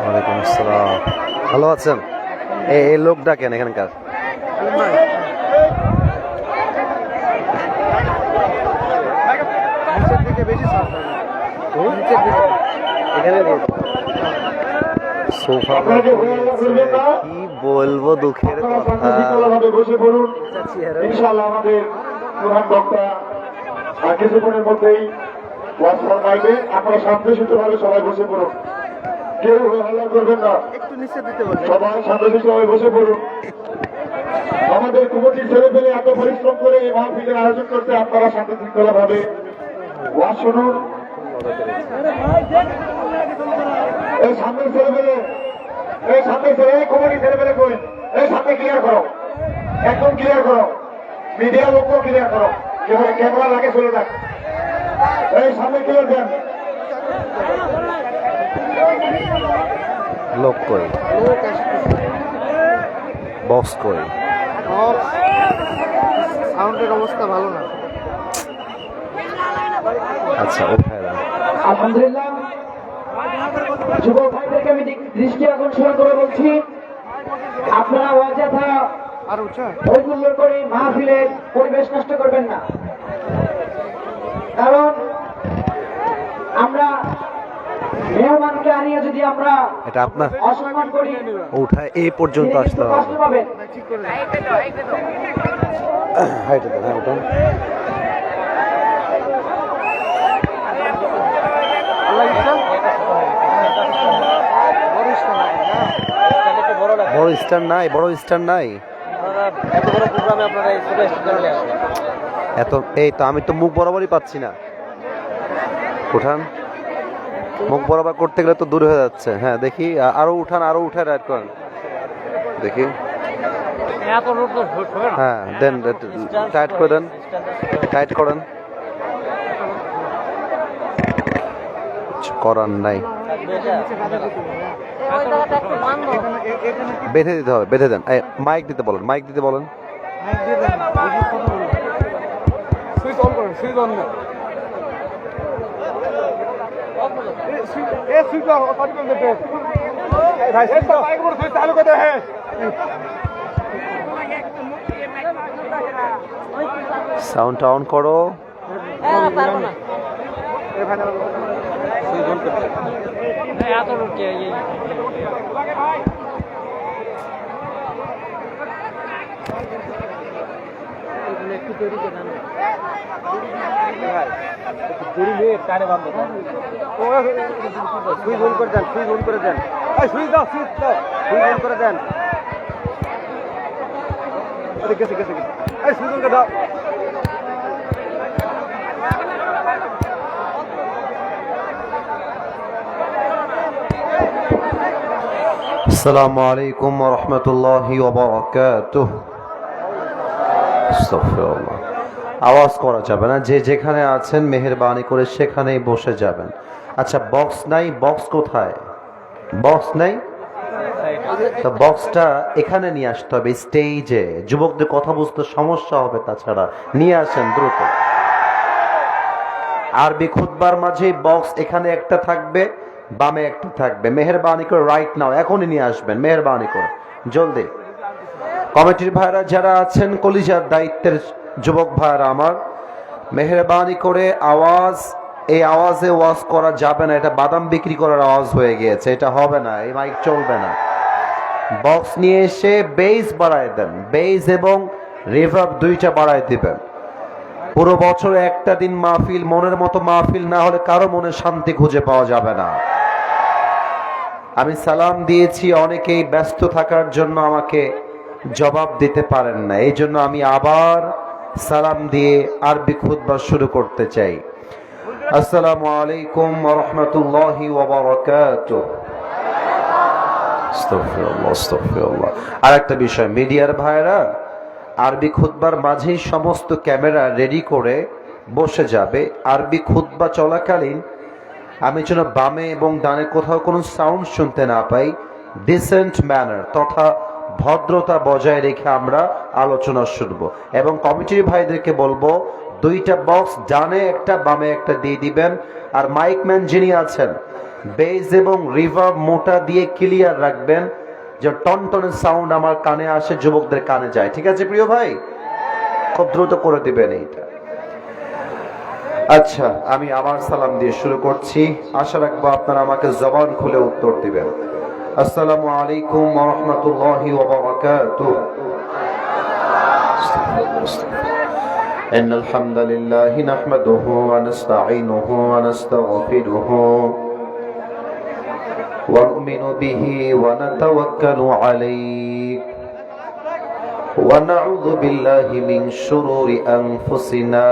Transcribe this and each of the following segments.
ওয়ালাইকুম আসসালাম। ভালো আছেন? এই লোকটা কেন এখানকার? সোফা কি বলবো, দুঃখের কথা। বসে পড়ুন, ইনশাআল্লাহ আমাদের প্রধান বক্তা কিছুক্ষণের মধ্যেই ওয়াজ ফরমাইবে। আপনারা শান্তশিষ্টভাবে সবাই বসে পড়ুন, কেউ হল্লা করবেন না, সবাই শান্তশিষ্টভাবে বসে পড়ুন। আমাদের কমিটির ছেলে পেলে এত পরিশ্রম করে এই মাহফিলের আয়োজন করতে, আপনারা শান্তশৃঙ্খলাভাবে ওয়াজ শুনুন। এই সামনের ছেলে পেলে, এই সামনে ছেলে, এই কমিটির ছেলে পেলে কই, এই সামনে ক্লিয়ার করো, একদম ক্লিয়ার করো, মিডিয়া লোকও ক্লিয়ার করো, ক্যামেরা লাগে চলে যাক, এই সামনে ক্লিয়ার দেন। লোক কই, বক্স কই? সাউন্ডের অবস্থা ভালো না। আচ্ছা, ও ভাইরা আলহামদুলিল্লাহ, যুবক ভাইদেরকে আমি দৃষ্টি আকর্ষণ করে বলছি, আপনারা অযথা আর উচ্চ হৈহুল্লোড় করে মাহফিলের পরিবেশ নষ্ট করবেন না। কারণ আমরা মেহমানকে আনিয়ে যদি আমরা এটা আপনার অসম্মান করি, উঠায় এই পর্যন্ত তিনি আসতে কিন্তু কষ্ট হবে। পাবেন। হাইটা দেন, হ্যাঁ উঠান। বড় স্টার নাই, বড় স্টার নাই এত বড় প্রোগ্রামে আপনারা এই ছোট স্টুডেন্টরা এত। এই তো আমি তো মুখ বরাবরই পাচ্ছি না। উঠান, মুখ বরাবর করতে গেলে তো দূর হয়ে যাচ্ছে। হ্যাঁ দেখি, আরো উঠান, আরো উঠায় রাইট করেন দেখি। এত রোড তো হবে না। হ্যাঁ দেন, টাইট করে দেন, টাইট করেন। করার নাই, বেঁধে দিতে হবে, বেঁধে দেন। মাইক দিতে বলেন, মাইক দিতে বলেন। সুইচ অন করেন, সুইচ অন না। এই সুইচ অন করে দেন। ভাই সেটা মাইক বড় সুইচ চালু করে দেন। সাউন্ডটা অন করো। পারবো না। এই ভাই সুইচ অন করে দেন। এত রোড কে এই একটু তৈরি করে দেন ভাই, একটু দড়ি নিয়ে টানে বাঁধো। ও সুইচ অন করে দেন, সুইচ অন করে দেন। এই সুইচ দাও, সুইচ দাও, সুইচ অন করে দেন। আরে গেছে গেছে গেছে। এই সুইচ অন করে দাও। আসসালামু আলাইকুম ওয়া রাহমাতুল্লাহি ওয়া বারাকাতুহু। আস্তাগফিরুল্লাহ। আওয়াজ করা যাবে না, যে যেখানে আছেন মেহেরবানি করে সেখানেই বসে যাবেন। আচ্ছা, বক্স নাই, বক্স কোথায়? বক্স নাই তো বক্সটা এখানে নিয়ে আসতে হবে, স্টেজে। যুবকদের কথা বুঝতে সমস্যা হবে, তাছাড়া নিয়ে আসেন দ্রুত। আরবি খুতবার মাঝে বক্স এখানে একটা থাকবে, বামে একটা থাকবে। মেহেরবানি করে রাইট নাও, এখনই নিয়ে আসবেন, মেহেরবানি করে জলদি। কমিটির ভাইরা যারা আছেন, কলিজার দায়িত্বের যুবক ভাইরা আমার, মেহেরবানি করে আওয়াজ, এই আওয়াজে ওয়াজ করা যাবে না। এটা বাদাম বিক্রি করার আওয়াজ হয়ে গিয়েছে, এটা হবে না, এই মাইক চলবে না। বক্স নিয়ে এসে বেস বাড়ায় দেন, বেস এবং রিভার্ব দুইটা বাড়ায় দিবেন। পুরো বছর একটা দিন মাহফিল, মনের মতো মাহফিল না হলে কারো মনে শান্তি খুঁজে পাওয়া যাবে না। আমি সালাম দিয়েছি, অনেকেই ব্যস্ত থাকার জন্য আমাকে জবাব দিতে পারেন না, এই জন্য আমি আবার সালাম দিয়ে আরবি খুতবা শুরু করতে চাই। আসসালামু আলাইকুম ওয়া রাহমাতুল্লাহি ওয়া বারাকাতুহু। আস্তাগফিরুল্লাহ, আস্তাগফিরুল্লাহ। আর একটা বিষয়, মিডিয়ার ভাইরা আরবি খুতবার মাঝেই সমস্ত ক্যামেরা রেডি করে বসে যাবে। আরবি খুতবা চলাকালীন আমি যেন বামে এবং ডানে কোথাও কোনো সাউন্ড শুনতে না পাই, ডিসেন্ট ম্যানার তথা ভদ্রতা বজায় রেখে আমরা আলোচনা শুনবো। এবং কমিটির ভাইদেরকে বলবো, দুইটা বক্স ডানে একটা বামে একটা দিয়ে দিবেন। আর মাইকম্যান যিনি আছেন, বেস এবং রিভার্ব মোটা দিয়ে ক্লিয়ার রাখবেন, যে টনটনের সাউন্ড আমার কানে আসে, যুবকদের কানে যায়। ঠিক আছে প্রিয় ভাই, খুব দ্রুত করে দিবেন এইটা। আচ্ছা, আমি আমার সালাম দিয়ে শুরু করছি। আশা রাখবো আপনারা আমাকে জবান খুলে উত্তর দিবেন। আসসালামু আলাইকুম ওয়া রাহমাতুল্লাহি ওয়া বারাকাতুহু। ইন্নাল হামদালিল্লাহি নাহমাদুহু ওয়া নাস্তাঈনুহু ওয়া নাস্তাগফিরুহু ওয়া নু'মিনু বিহি ওয়া নাতাওয়াক্কালু আলাইহি ওয়া নাউযু বিল্লাহি মিন শুরুরি আনফুসিনা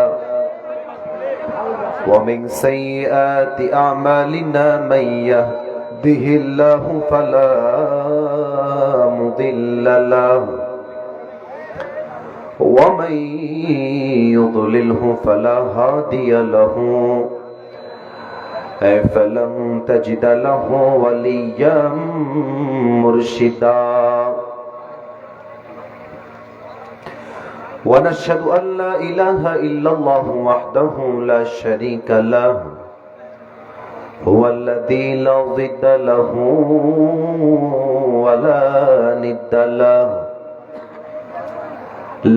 ومن سيئات أعمالنا من يهده الله فلا مضل له ومن يضلله فلا هادي له فلن تجد له وليا مرشدا ونشهد أن لا إله إلا الله وحده لا شريك له هو الذي لا ضد له ولا ند له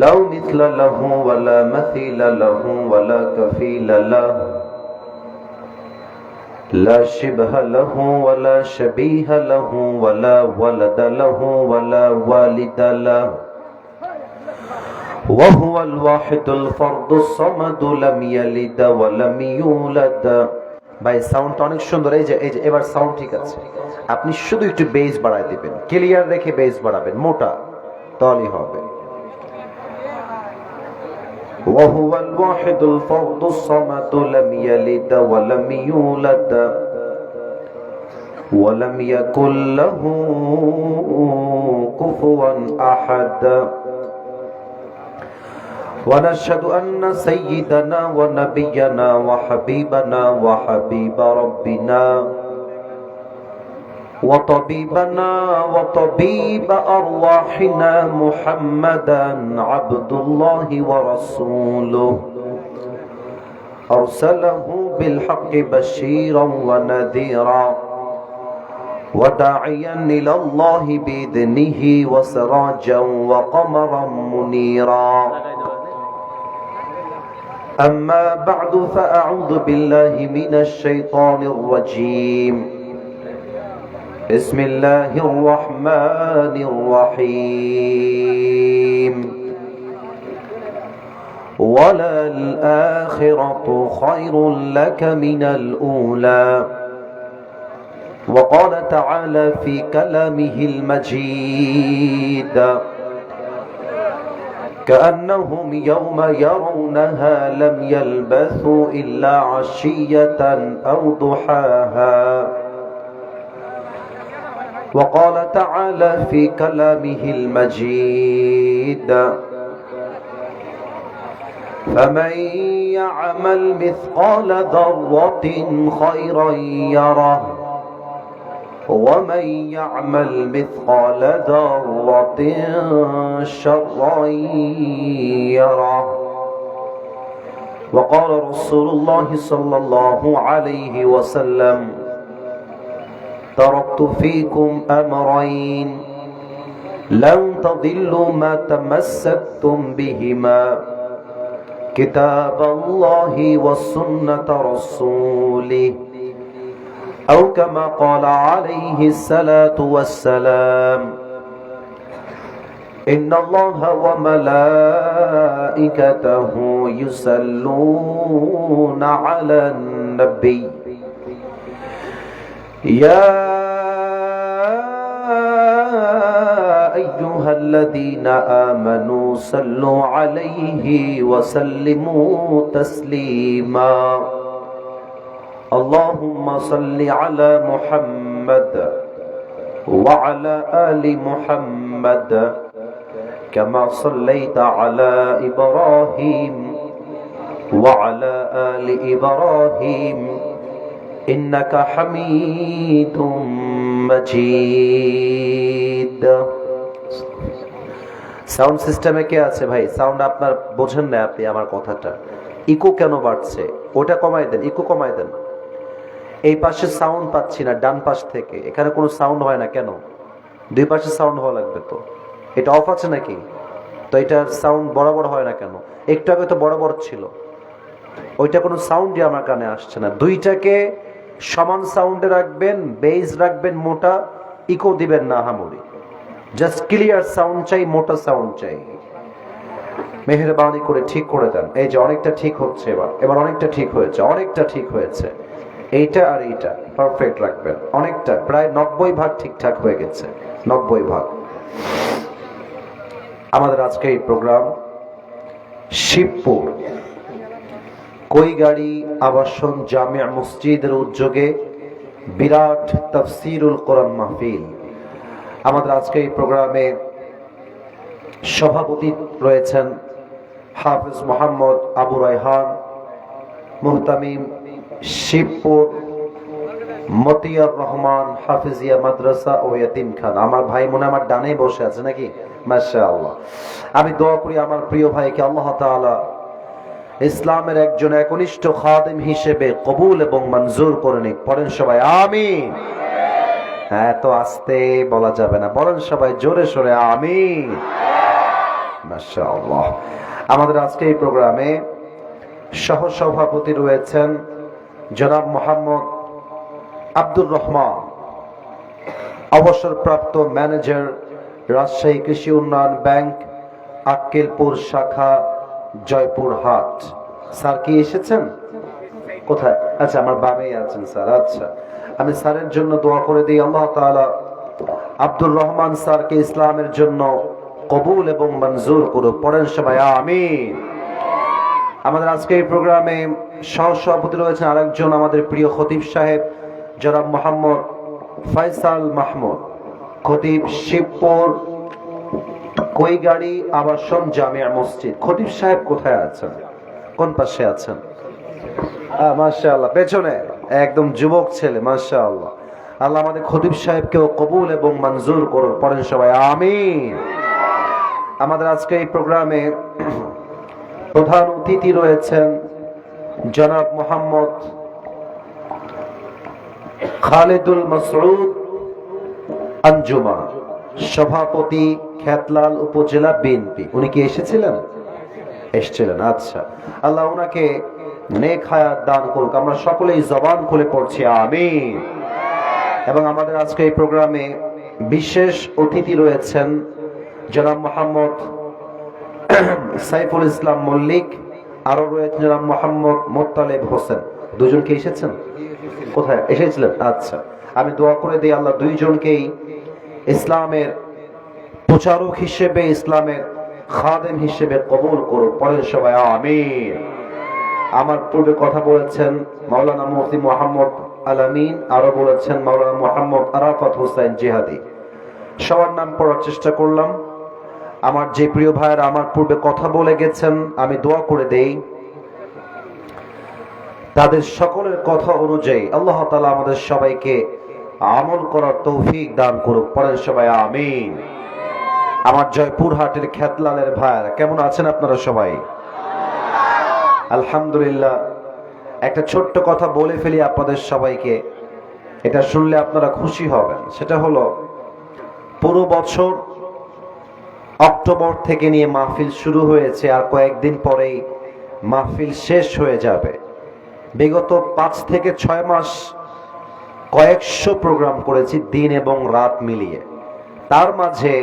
لا مثل له ولا مثيل له ولا كفيل له لا شبه له ولا شبيه له ولا ولد له ولا والد له وهو الواحد الفرد الصمد لم يلد ولم يولد। ভাই সাউন্ডটা অনেক সুন্দর। এই যে এবার সাউন্ড ঠিক আছে। আপনি শুধু একটু বেস বাড়ায় দিবেন, ক্লিয়ার রেখে বেস বাড়াবেন, মোটা তাহলেই হবে। وهو الواحد الفرد الصمد لم يلد ولم يولد ولم يكن له كفوا أحد ونشهد أن سيدنا ونبينا وحبيبنا وحبيب ربنا وطبيبنا وطبيب أرواحنا محمدا عبد الله ورسوله أرسله بالحق بشيرا ونذيرا وداعيا إلى الله بإذنه وسراجا وقمرا منيرا أما بعد فأعوذ بالله من الشيطان الرجيم بسم الله الرحمن الرحيم وللآخرة خير لك من الأولى وقال تعالى في كلامه المجيد كأنهم يوم يرونها لم يلبثوا إلا عشية أو ضحاها وقال تعالى في كلامه المجيد فمن يعمل مثقال ذرة خيرا يره ومن يعمل مثقال ذرة شرا يره وقال رسول الله صلى الله عليه وسلم تركت فيكم أمرين لن تضلوا ما تمسكتم بهما كتاب الله وسنة رسوله أو كما قال عليه الصلاة والسلام إن الله وملائكته يصلون على النبي يا أيها الذين آمنوا صلوا عليه وسلموا تسليما اللهم صل على محمد وعلى آل محمد كما صليت على إبراهيم وعلى آل إبراهيم إنك حميد مجيد সাউন্ড সিস্টেমে কে আছে ভাই? সাউন্ড আপনার বোঝেন না আপনি আমার কথাটা। ইকো কেন বাড়ছে? ওটা কমাই দেন, ইকো কমাই দেন। এই পাশে সাউন্ড পাচ্ছি না, ডান পাশ থেকে। এখানে কোনো সাউন্ড হয় না কেন? দুই পাশে সাউন্ড হওয়া লাগবে তো। এটা অফ আছে নাকি? তো এটার সাউন্ড বরাবর হয় না কেন? একটু আগে তো বরাবর ছিল। ওইটা কোনো সাউন্ডই আমার কানে আসছে না। দুইটাকে সমান সাউন্ডে রাখবেন, বেজ রাখবেন মোটা, ইকো দিবেন না হামুরি। জাস্ট ক্লিয়ার সাউন্ড চাই, মোটা সাউন্ড চাই। মেহেরবানি করে ঠিক করে দেন। এই যে অনেকটা ঠিক হচ্ছে, এবার অনেকটা ঠিক হয়েছে, অনেকটা ঠিক হয়েছে। এইটা আর এইটা পারফেক্ট রাখবেন। অনেকটা প্রায় 90% ঠিকঠাক হয়ে গেছে, 90%। আমাদের আজকে এই প্রোগ্রাম শিবপুর কৈগাড়ি আবাসন জামিয়া মসজিদের উদ্যোগে বিরাট তাফসিরুল কোরআন মাহফিল। আমাদের আজকে এই প্রোগ্রামে সভাপতি রয়েছেন হাফেজ মোহাম্মদ আবু রায়হান, মুহতামিম শিবপুর মতিয়ার রহমান হাফিজিয়া মাদ্রাসা ও ইয়াতিমখানা। আমার ভাই মনে আমার ডানে বসে আছে নাকি? মাশাআল্লাহ। আমি দোয়া করি আমার প্রিয় ভাইকে আল্লাহ তাআলা ইসলামের একজন একনিষ্ঠ খাদেম হিসেবে কবুল এবং মঞ্জুর করে নিক। পড়েন সবাই আমিন। হ্যাঁ, তো আস্তে বলা যাবে না, বলেন সবাই জোরে সোরে আমিন। মাশাআল্লাহ। আমাদের আজকে এই প্রোগ্রামে সহ সভাপতি রয়েছেন জনাব মোহাম্মদ আব্দুর রহমান, অবসরপ্রাপ্ত ম্যানেজার, রাজশাহী কৃষি উন্নয়ন ব্যাংক, আক্কেলপুর শাখা, জয়পুরহাট। স্যার কি এসেছেন? কোথায়? আচ্ছা, আমার বামেই আছেন স্যার। আচ্ছা, আমি স্যারের জন্য দোয়া করে দিই, আল্লাহ তাআলা আব্দুর রহমান স্যারকে ইসলামের জন্য কবুল এবং মঞ্জুর করুক। পড়েন সবাই আমিন। আমাদের আজকে এই প্রোগ্রামে সহসভাপতি রয়েছেন আরেকজন আমাদের প্রিয় খতিব সাহেব জনাব মোহাম্মদ ফয়সাল মাহমুদ, খতিব শিবপুর কৈগাড়ি আবাসন জামিয়া মসজিদ। খতিব সাহেব কোথায় আছেন? কোন পাশে আছেন? মাশাআল্লাহ, পেছনে একদম যুবক ছেলে। মাশাআল্লাহ। আল্লাহ আমাদের খতিব সাহেবকেও কবুল এবং মঞ্জুর করুন। পড়েন সবাই আমিন। আমাদের আজকে এই প্রোগ্রামে প্রধান অতিথি রয়েছেন জনাব মোহাম্মদ খালেদুল মাসউদ আঞ্জুমান, সভাপতি খেতলাল উপজেলা বিএনপি। উনি কি এসেছিলেন? এসেছিলেন। আচ্ছা, আল্লাহ ওনাকে নেক হায়াত দান করুক। আমরা সকলেই জবান খুলে পড়ছি আমিন। এবং আমাদের আজকে এই প্রোগ্রামে বিশেষ অতিথি রয়েছেন জনাব মোহাম্মদ সাইফুল ইসলাম মল্লিক, আরো রয়েছেন জনাব মোহাম্মদ মোত্তালেব হোসেন। দুজন কি এসেছেন? কোথায় এসেছিলেন? আচ্ছা, আমি দোয়া করে দিই আল্লাহ দুইজনকেই ইসলামের প্রচারক হিসেবে, ইসলামের খাদেম হিসেবে কবুল করুক। পড়েন সবাই আমিন। আমার পূর্বে কথা বলেছেন মাওলানা মুফতি মোহাম্মদ আলামিন, আরো বলেছেন মাওলানা মোহাম্মদ আরাফাত হোসেন জিহাদি। সবার নাম পড়ার চেষ্টা করলাম। আমার যে প্রিয় ভাইয়েরা আমার পূর্বে কথা বলে গেছেন, আমি দোয়া করে দেই তাদের সকলের কথা অনুযায়ী আল্লাহ তাআলা আমাদের সবাইকে আমল করার তৌফিক দান করুক। পড়েন সবাই আমিন। আমার জয়পুরহাটের খেতলালের ভাইয়েরা কেমন আছেন আপনারা সবাই? আলহামদুলিল্লাহ। একটা ছোট্ট কথা বলে ফেলি আপনাদের সবাইকে, এটা শুনলে আপনারা খুশি হবেন। সেটা হলো, পুরো বছর অক্টোবর থেকে নিয়ে মাহফিল শুরু হয়েছে, আর কয়েকদিন পরেই মাহফিল শেষ হয়ে যাবে। বিগত 5 থেকে 6 মাস কয়েকশো প্রোগ্রাম করেছি দিন এবং রাত মিলিয়ে। তার মাঝে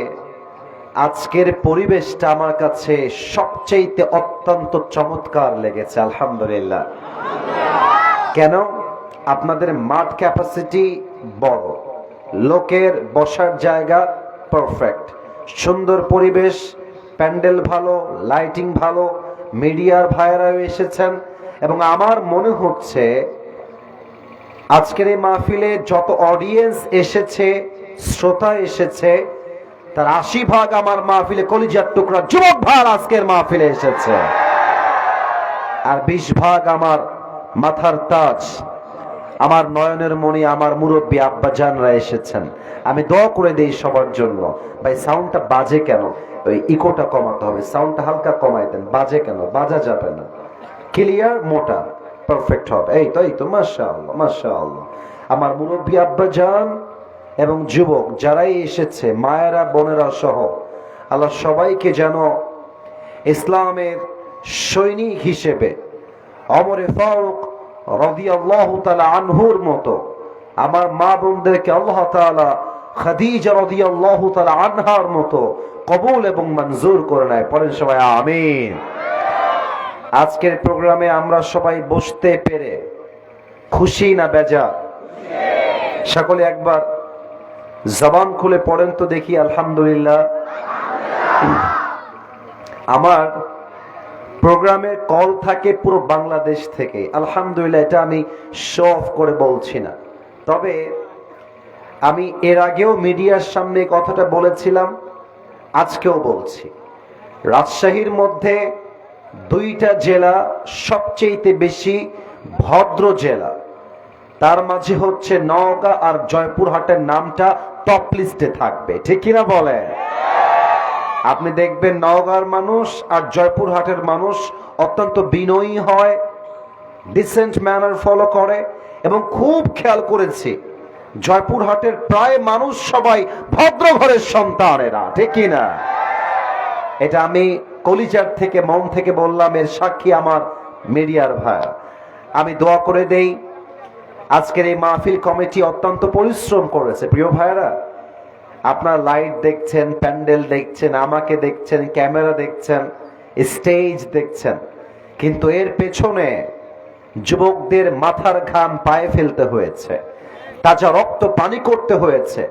আজকের পরিবেশটা আমার কাছে সবচেয়ে অত্যন্ত চমৎকার লেগেছে। আলহামদুলিল্লাহ। কেন? আপনাদের মাঠ ক্যাপাসিটি বড়, লোকের বসার জায়গা পারফেক্ট, সুন্দর পরিবেশ, প্যান্ডেল ভালো, লাইটিং ভালো, মিডিয়ার ভাইয়েরাও এসেছেন। এবং আমার মনে হচ্ছে আজকের এই মাহফিলে যত অডিয়েন্স এসেছে, শ্রোতা এসেছে, তার 80% আমার মাহফিলে কলিজার টুকরা যুবক ভাই আজকের মাহফিলে এসেছে, আর 20% আমার মাথার তাজ, আমার নয়নের মণি, আমার মুরব্বী আব্বাজানরা এসেছেন। আমি দোয়া করে দেই সবার জন্য। ভাই সাউন্ডটা বাজে কেন? ওই ইকোটা কমাতে হবে, সাউন্ডটা হালকা কমাই দেন, বাজে কেন, বাজা যাবে না, ক্লিয়ার মোটা পারফেক্ট হবে। এই তো মাশাআল্লাহ মাশাআল্লাহ। আমার মুরব্বী আব্বা জান এবং যুবক যারাই এসেছে, মায়েরা বোনেরা সহ, আল্লাহ সবাইকে যেন ইসলামের সৈনিক হিসেবে ওমর ফারুক রাদিয়াল্লাহু তাআলা আনহুর মতো আমার মা বোনদেরকে আল্লাহ তাআলা খাদিজা রাদিয়াল্লাহু তাআলা আনহার মতো কবুল এবং মঞ্জুর করে নেয়। পড়েন সবাই আমিন। আজকের প্রোগ্রামে আমরা সবাই বসতে পেরে খুশি না বেজার? সকলে একবার জবান খুলে পড়েন তো দেখি আলহামদুলিল্লাহ। আমার প্রোগ্রামে কল থাকে পুরো বাংলাদেশ থেকে, আলহামদুলিল্লাহ। এটা আমি শো অফ করে বলছি না, তবে আমি এর আগেও মিডিয়ার সামনে কথাটা বলেছিলাম, আজকেও বলছি। রাজশাহীর মধ্যে দুইটা জেলা সবচেয়ে বেশি ভদ্র জেলা, তার মাঝে হচ্ছে নওগাঁ আর জয়পুরহাটের নামটা টপ লিস্টে থাকবে, ঠিক কিনা বলে? আপনি দেখবেন নওগাঁর মানুষ আর জয়পুরহাটের মানুষ অত্যন্ত বিনয়ী হয়, ডিসেন্ট ম্যানার ফলো করে, এবং খুব খেয়াল করেছি জয়পুরহাটের প্রায় মানুষ সবাই ভদ্র ঘরের সন্তানেরা, ঠিক কিনা? এটা আমি কলিজার থেকে মন থেকে বললাম, এর সাক্ষী আমার মিডিয়ার ভাই। আমি দোয়া করে দেই, আজকের এই মাহফিল কমিটি অত্যন্ত পরিশ্রম করেছে। প্রিয় ভাইরা, আপনার লাইট দেখছেন, প্যান্ডেল দেখছেন, আমাকে দেখছেন, ক্যামেরা দেখছেন, স্টেজ দেখছেন, কিন্তু এর পেছনে যুবকদের মাথার ঘাম পায়ে ফেলতে হয়েছে, তাজা রক্ত পানি করতে হয়েছে,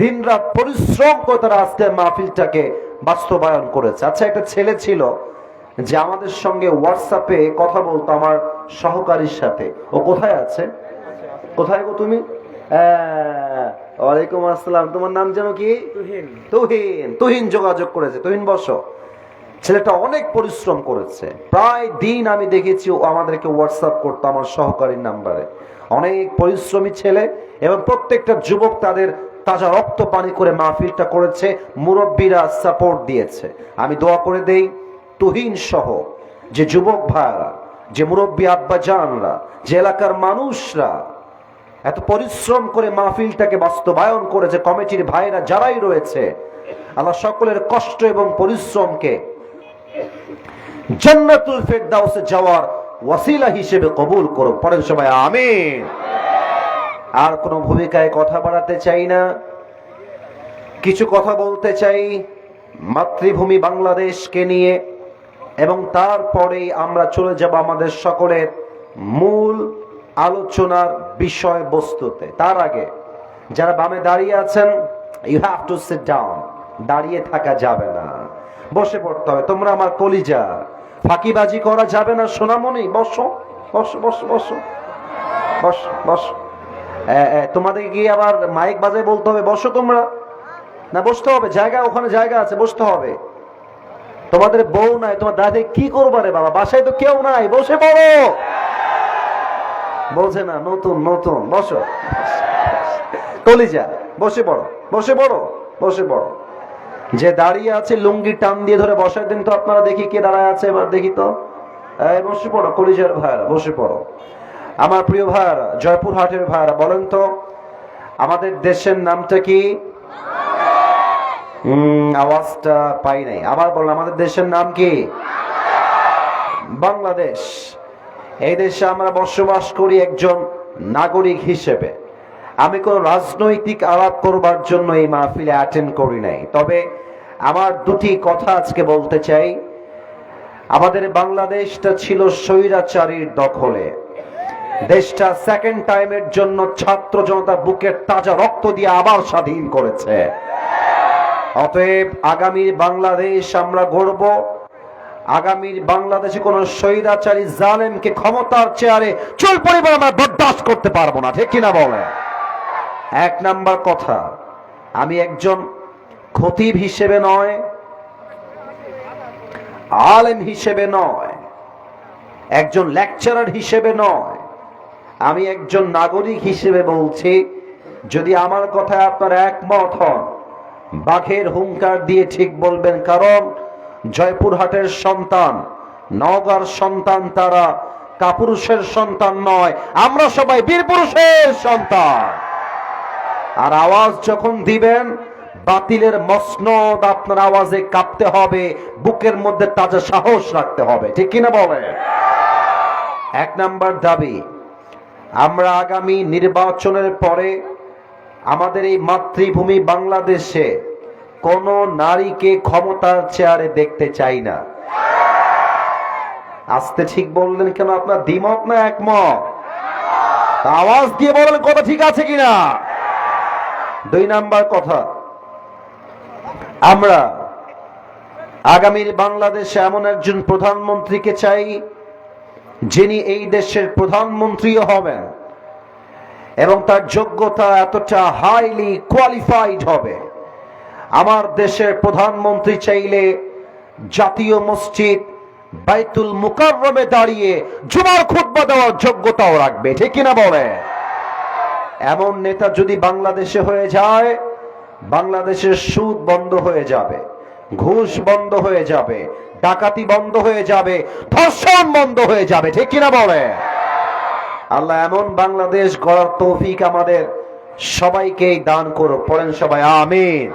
দিনরাত পরিশ্রম করে তারা আজকের মাহফিলটাকে বাস্তবায়ন করেছে। আচ্ছা, একটা ছেলে ছিল যে আমাদের সঙ্গে হোয়াটসঅ্যাপে কথা বলতো, আমার সহকারীর সাথে। ও কোথায় আছে? কোথায় গো তুমি? ওয়ালাইকুম আসসালাম। তোমার নাম যেন কি? তুহিন। তুহিন যোগাযোগ করেছে। তুহিন বসো। ছেলেটা অনেক পরিশ্রম করেছে, প্রায় দিন আমি দেখেছি ও আমাদেরকে হোয়াটসঅ্যাপ করতো আমার সহকারীর নাম্বারে। অনেক পরিশ্রমী ছেলে, এবং প্রত্যেকটা যুবক তাদের তাজা রক্ত পানি করে মাহফিলটা করেছে, মুরব্বীরা সাপোর্ট দিয়েছে। আমি দোয়া করে দেই, তুহিন সহ যে যুবক ভাইরা, যে মুরব্বী আব্বা জানরা, যে এলাকার মানুষরা এত পরিশ্রম করে মাহফিলটাকে বাস্তবায়ন করেছে, কমিটির ভাইরা যারাই রয়েছে, আল্লাহ সকলের কষ্ট এবং পরিশ্রমকে জান্নাতুল ফেরদাউসে যাওয়ার ওয়াসিলা হিসেবে কবুল করো। পড়েন সবাই আমিন। আর কোনো ভূমিকায় কথা বাড়াতে চাই না, কিছু কথা বলতে চাই মাতৃভূমি বাংলাদেশকে নিয়ে, এবং তারপরেই আমরা চলে যাব আমাদের সকলের মূল আলোচনার বিষয়বস্তুতে। তার আগে যারা বামে দাঁড়িয়ে আছেন, you have to sit down. দাঁড়িয়ে থাকা যাবে না, বসে পড়তে হবে। তোমরা আমার কলিজা, ফাঁকিবাজি করা যাবে না সোনামণি। বসো বসো বসো বসো বসো বসো। তোমাদের গিয়ে আবার মাইক বাজায় বলতে হবে বসো তোমরা? না, বসতে হবে, জায়গা ওখানে জায়গা আছে, বসতে হবে। তোমাদের বউ নাই, তোমার দাদি কি করবা রে বাবা, বাসায় তো কেউ নাই, বসে পড়ো। বোঝে না, নতুন নতুন। বসো কলিজা, বসে পড়ো বসে পড়ো বসে পড়ো। যে দাঁড়িয়ে আছে লুঙ্গি টান দিয়ে ধরে বসায় দিন তো আপনারা, দেখি কে দাঁড়ায় আছে এবার, দেখি তো। বসে পড়ো কলিজার ভাইরা, বসে পড়ো। আমার প্রিয় ভাইরা, জয়পুরহাটের ভাইরা, বলেন তো আমাদের দেশের নামটা কি? আওয়াজটা পাই নাই, আবার বলেন, আমাদের দেশের নাম কি? বাংলাদেশ। এই দেশে আমরা বসবাস করি একজন নাগরিক হিসেবে। আমি কোন রাজনৈতিক আলাপ করবার জন্য এই মাহফিলে অ্যাটেন্ড করি নাই, তবে আমার দুটি কথা আজকে বলতে চাই। আমাদের বাংলাদেশটা ছিল স্বৈরাচারীর দখলে। দেশটা সেকেন্ড টাইমের জন্য ছাত্র জনতা বুকের তাজা রক্ত দিয়ে আবার স্বাধীন করেছে। অতএব আগামীর বাংলাদেশ আমরা গড়ব। আগামীর বাংলাদেশে কোন স্বৈরাচারী জালেমকে ক্ষমতার চেয়ারে চুল পরিবার আমরা বরদাস্ত করতে পারবো না, ঠিক কিনা বলে? এক নাম্বার কথা, আমি একজন খতিব হিসেবে নয়, আলেম হিসেবে নয়, একজন লেকচারার হিসেবে নয়, আমি একজন নাগরিক হিসেবে বলছি। যদি আমার কথায় আপনারা একমত হন, বাঘের হুঙ্কার দিয়ে ঠিক বলবেন, কারণ জয়পুরহাটের সন্তান, নওগাঁর সন্তান তারা, কাপুরুষের সন্তান নয়, আমরা সবাই বীর পুরুষের সন্তান। আর আওয়াজ যখন দিবেন, বাতিলের মসনদ আপনার আওয়াজে কাঁপতে হবে, বুকের মধ্যে তাজা সাহস রাখতে হবে, ঠিক কিনা বলে? এক নাম্বার দাবি, আমরা আগামী নির্বাচনের পরে আমাদের এই মাতৃভূমি বাংলাদেশে কোন নারীকে ক্ষমতার চেয়ারে দেখতে চাই না। আস্তে ঠিক বললেন কেন? আপনার দ্বিমত না একমত? আওয়াজ দিয়ে বলেন কথা ঠিক আছে কিনা। দুই নাম্বার কথা, আমরা আগামীর বাংলাদেশে এমন একজন প্রধানমন্ত্রীকে চাই যিনি এই দেশের প্রধানমন্ত্রীও হবেন এবং তার যোগ্যতা এতটা হাইলি কোয়ালিফাইড হবে। আমার দেশের প্রধানমন্ত্রী চাইলে জাতীয় মসজিদ বাইতুল মুকাররমে দাঁড়িয়ে জুমার খুতবা দেওয়ার যোগ্যতাও রাখবে, ঠিক কিনা বলে? এমন নেতা যদি বাংলাদেশে হয়ে যায়, বাংলাদেশের সুদ বন্ধ হয়ে যাবে, ঘুষ বন্ধ হয়ে যাবে, ডাকাতি বন্ধ হয়ে যাবে, ধর্ষণ বন্ধ হয়ে যাবে, ঠিক কিনা বলে? আল্লাহ এমন বাংলাদেশ গড়ার তৌফিক আমাদের সবাইকেই দান করো, পড়েন সবাই আমিন।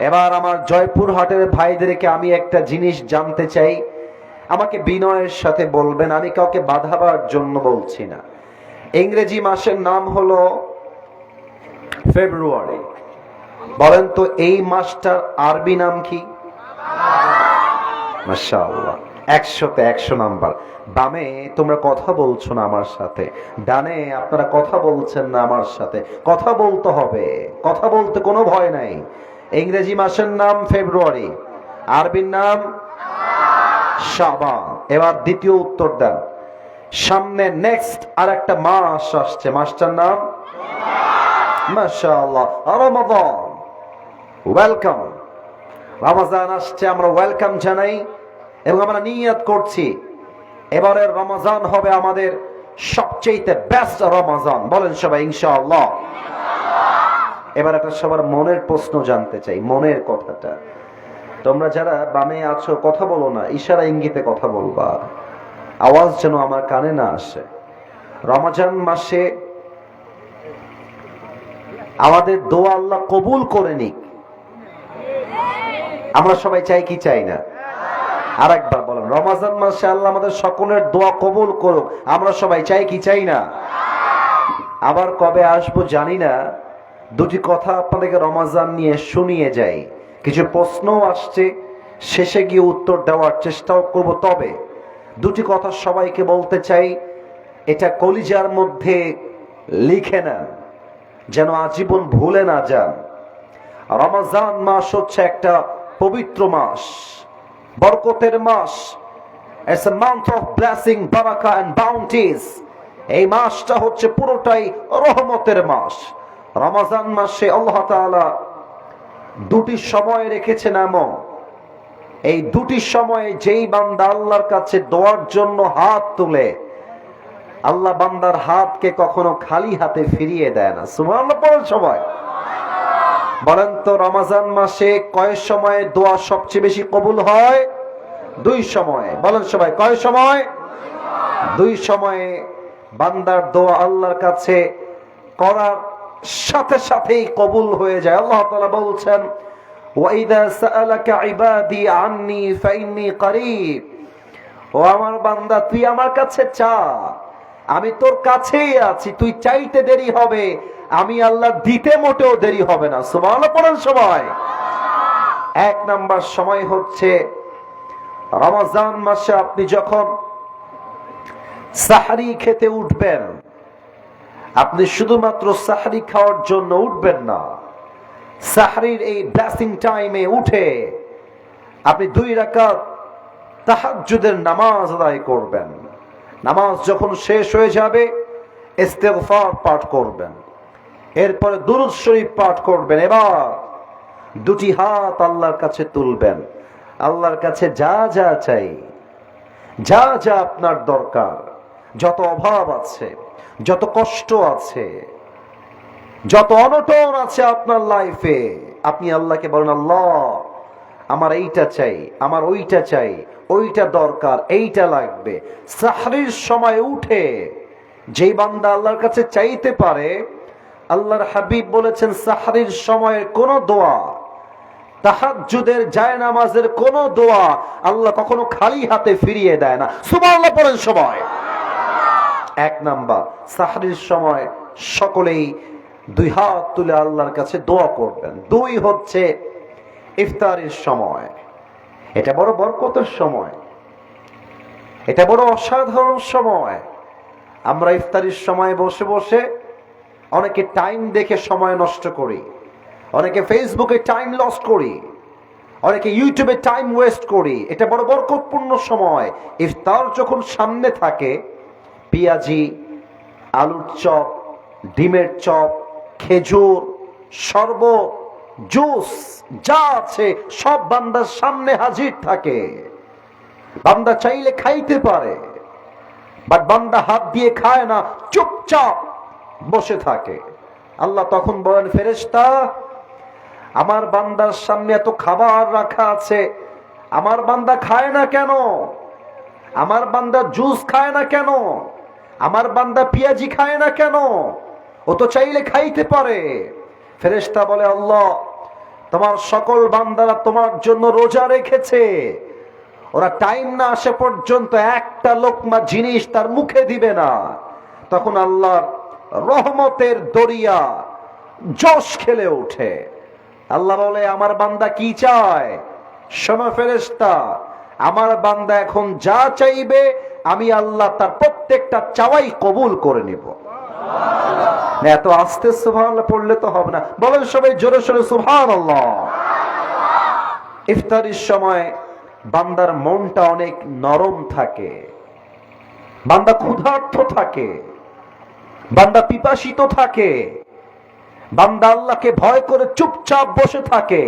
এবার আমার জয়পুরহাটের ভাইদেরকে আমি একটা জিনিস জানতে চাই, আমাকে বিনয়ের সাথে বলবেন, আমি কাউকে বাধাবার জন্য বলছি না। ইংরেজি মাসের নাম হলো ফেব্রুয়ারি। বলেন তো এই মাসটার আরবি নাম কি? মাশাআল্লাহ, 100-তে 100 নাম্বার। বামে তোমরা কথা বলছো না আমার সাথে, ডানে আপনারা কথা বলছেন না আমার সাথে। কথা বলতে হবে, কথা বলতে কোনো ভয় নাই। ইংরেজি মাসের নাম ফেব্রুয়ারি, আরবির নাম শাবান। এবার দ্বিতীয় উত্তর দেন, সামনে নেক্সট আর একটা মাস আসছে, মাসটার নাম মাশাআল্লাহ রমাদান। ওয়েলকাম, রমজান আসছে, আমরা ওয়েলকাম জানাই এবং আমরা নিয়ত করছি এবারের রমজান হবে আমাদের সবচেয়ে বেস্ট রমজান। বলেন সবাই ইনশাআল্লাহ। এবার একটা সবার মনের প্রশ্ন জানতে চাই, মনের কথাটা। তোমরা যারা বামে আছো কথা বলো না, ইশারা ইঙ্গিতে কথা বলবা, আওয়াজ যেন আমার কানে না আসে। রমজান মাসে আমাদের দোয়া আল্লাহ কবুল করে নিক, আমরা সবাই চাই কি চাই না? আর একবার বলেন, রমজান মাসে আল্লাহ আমাদের সকলের দোয়া কবুল করুক, আমরা সবাই চাই কি চাই না? আবার কবে আসবো জানি না, দুটি কথা আপনাদেরকে রমজান নিয়ে শুনিয়ে যাই। কিছু প্রশ্নও আসছে, শেষে গিয়ে উত্তর দেওয়ার চেষ্টাও করব। তবে দুটি কথা সবাইকে বলতে চাই, এটা কলিজার মধ্যে লিখে নেন যেন আজীবন ভুলে না যান। রমজান মাস হচ্ছে একটা পবিত্র মাস, বরকতের মাস। It's a month of blessing, barakah and bounties. এই মাসটা হচ্ছে পুরোটাই রহমতের মাস। রমজান মাসে আল্লাহ তাআলা দুটি সময় রেখেছেন এমন, এই দুটি সময়ে যেই বান্দা আল্লাহর কাছে দোয়ার জন্য হাত তুলে, আল্লাহ বান্দার হাতকে কখনো খালি হাতে ফিরিয়ে দেয় না। সুবহানাল্লাহ বলেন সবাই। বলেন তো রমজান মাসে কয় সময়ে দোয়া সবচেয়ে বেশি কবুল হয়? 2 সময়ে। বলেন সবাই, কয় সময়? 2 সময়ে বান্দার দোয়া আল্লাহর কাছে করার সাথে সাথেই কবুল হয়ে যায়। আল্লাহ তাআলা বলছেন, ওয়াইদা সাআলাকা ইবাদি আন্নী ফাইন্নী করিব। ও আমার বান্দা, তুই আমার কাছে চা, আমি তোর কাছেই আছি। তুই চাইতে দেরি হবে, আমি আল্লাহ দিতে মোটেও দেরি হবে না। সুবহানাল্লাহ পড়েন সবাই। 1 নাম্বার সময় হচ্ছে রমজান মাসে আপনি যখন সাহরি খেতে উঠবেন, আপনি শুধুমাত্র সাহরি খাওয়ার জন্য উঠবেন না। সাহরির এই ব্লেসিং টাইমে উঠে আপনি 2 রাকাত তাহাজ্জুদের নামাজ আদায় করবেন। নামাজ যখন শেষ হয়ে যাবে, ইস্তিগফার পাঠ করবেন, এরপরে দুরূদ শরীফ পাঠ করবেন। এবার 2টি হাত আল্লাহর কাছে তুলবেন, আল্লাহর কাছে যা যা চাই, যা যা আপনার দরকার, যত অভাব আছে, যত কষ্ট আছে, যত অনটন আছে আপনার লাইফে, আপনি আল্লাহকে বলেন, আল্লাহ আমার এইটা চাই, আমার ওইটা চাই, ওইটা দরকার, এইটা লাগবে। সাহরির সময় উঠে যেই বান্দা আল্লাহর কাছে চাইতে পারে, আল্লাহর হাবিব বলেছেন সাহরির সময়ের কোন দোয়া, তাহাজ্জুদের জায়নামাজের কোন দোয়া আল্লাহ কখনো খালি হাতে ফিরিয়ে দেয় না। সুবহানাল্লাহ পড়েন সবাই। এক নাম্বার, সাহরির সময় সকলেই দুই হাত তুলে আল্লাহর কাছে দোয়া করবেন। দুই হচ্ছে ইফতারের সময়, এটা বড় বরকতের সময়, এটা বড় অসাধারণ সময়। আমরা ইফতারের সময় বসে বসে অনেকে টাইম দেখে সময় নষ্ট করি, অনেকে ফেসবুকে টাইম লস করি, অনেকে ইউটিউবে টাইম ওয়েস্ট করি। এটা বড় বরকতপূর্ণ সময়। ইফতার যখন সামনে থাকে, পেঁয়াজি, আলুর চপ, ডিমের চপ, খেজুর, শরবত, জুস যা আছে সব বান্দার সামনে হাজির থাকে। বান্দা চাইলে খাইতে পারে, বাট বান্দা হাত দিয়ে খায় না, চুপচাপ বসে থাকে। আল্লাহ তখন বলেন, ফেরেশতা আমার বান্দার সামনে এত খাবার রাখা আছে, আমার বান্দা খায় না কেন? আমার বান্দা জুস খায় না কেন? আমার বান্দা পেঁয়াজি খায় না কেন? ও তো চাইলে খাইতে পারে। ফেরেশতা বলে, আল্লাহ তোমার সকল বান্দারা তোমার জন্য রোজা রেখেছে, ওরা টাইম না আসে পর্যন্ত একটা লোকমা জিনিস তার মুখে দিবে না। তখন আল্লাহর রহমতের দরিয়া জোশ খেলে ওঠে। আল্লাহ বলে, আমার বান্দা কি চায়? শোনো ফেরেশতা, আমার বান্দা এখন যা চাইবে আমি আল্লাহ তার প্রত্যেকটা চাওয়াই কবুল করে নিব। এত আস্তে সুবহানাল্লাহ পড়লে তো হবে না, বলেন সবাই জোরে সোরে সুবহানাল্লাহ। ইফতারের সময় বান্দার মনটা অনেক নরম থাকে, বান্দা ক্ষুধার্ত থাকে, বান্দা পিপাসিত থাকে, বান্দা আল্লাহকে ভয় করে চুপচাপ বসে থাকে।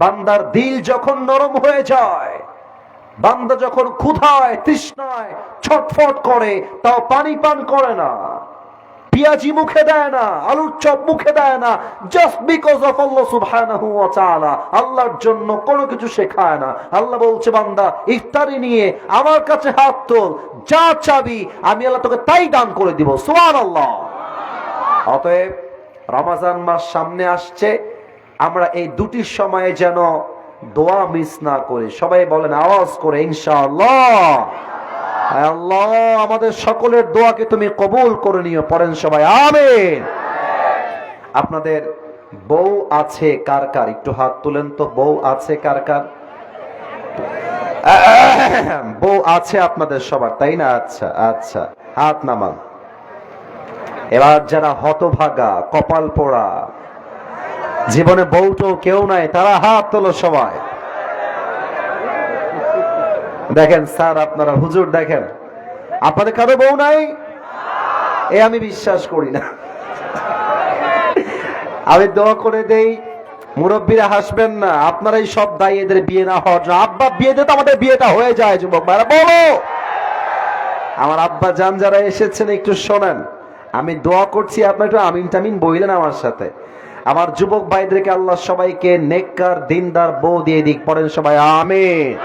বান্দার দিল যখন নরম হয়ে যায়, বান্দা যখন ক্ষুধায় তৃষ্ণায় ছটফট করে, তাও পানি পান করে না, পেঁয়াজি মুখে দেয় না, আলুর চপ মুখে দেয় না, জাস্ট বিকজ অফ আল্লাহ সুবহানাহু ওয়া তাআলা। আল্লাহর জন্য কোনো কিছু শেখায় না। আল্লাহ বলছে, বান্দা ইফতারি নিয়ে আমার কাছে হাত তোল, যা চাবি আমি আল্লাহ তোকে তাই দান করে দিব। সুবহানাল্লাহ। অতএব রমজান মাস সামনে আসছে, আমরা এই দুটি সময়ে যেন দোয়া মিস না করি। সবাই বলেন আওয়াজ করে ইনশাআল্লাহ। আল্লাহ আমাদের সকলের দোয়াকে তুমি কবুল করে নিও। পড়েন সবাই আমিন। আপনাদের বউ আছে কার কার? একটু হাত তুলেন তো। বউ আছে কার কার? বউ আছে আপনাদের সবার, তাই না? আচ্ছা আচ্ছা, হাত নামান। এবার যারা হতভাগা, কপাল পোড়া, জীবনে বউটো কেউ নাই, তারা হাত তোলো সবাই। দেখেন স্যার, আপনারা হুজুর দেখেন, আপনাদের কারো বউ নাই? এ আমি বিশ্বাস করি না। আমি দোয়া করে দেই, মুরব্বীরা হাসবেন না, আপনারাই সব দায়ী এদের বিয়ে না হওয়ার জন্য। আব্বা বিয়ে দিতে আমাদের বিয়েটা হয়ে যায়। যুবক ভাইরা বলো, আমার আব্বা জান যারা এসেছেন একটু শোনেন, আমি দোয়া করছি, আপনার একটু আমিন টামিন বইলেন আমার সাথে। আমার যুবক ভাইদেরকে আল্লাহ সবাইকে নেককার দিনদার বউ দিয়ে দিক। পড়েন সবাই আমিন।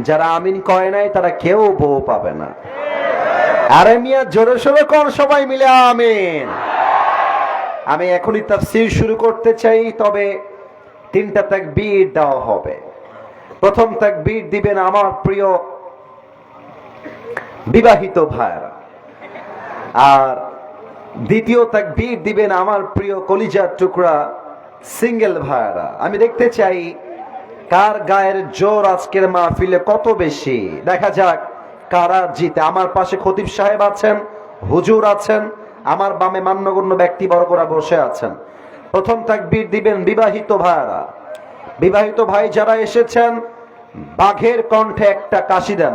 যারা আমিন কয় নাই তারা কেউ বউ পাবে না। আরে মিয়া জোরে সোরে কোন সবাই মিলে আমিন। আমি এখনই তাফসীর শুরু করতে চাই, তবে 3টা তাকবীর দেওয়া হবে। প্রথম তাকবীর দিবেন আমার প্রিয় বিবাহিত ভাইরা, আর দ্বিতীয় তাকবীর দিবেন আমার প্রিয় কলিজার টুকরা সিঙ্গেল ভাইরা। আমি দেখতে চাই কার গায়ের জোর আজকের মাহফিলে কত বেশি। দেখা যাক কারা জিতে। আমার পাশে খতিব সাহেব আছেন, হুজুর আছেন, আমার বামে মান্যগণ্য ব্যক্তি বর্গরা বসে আছেন। প্রথম তাকবীর দিবেন বিবাহিত ভাইরা। বিবাহিত ভাই যারা এসেছেন, বাঘের কণ্ঠে একটা কাশি দেন।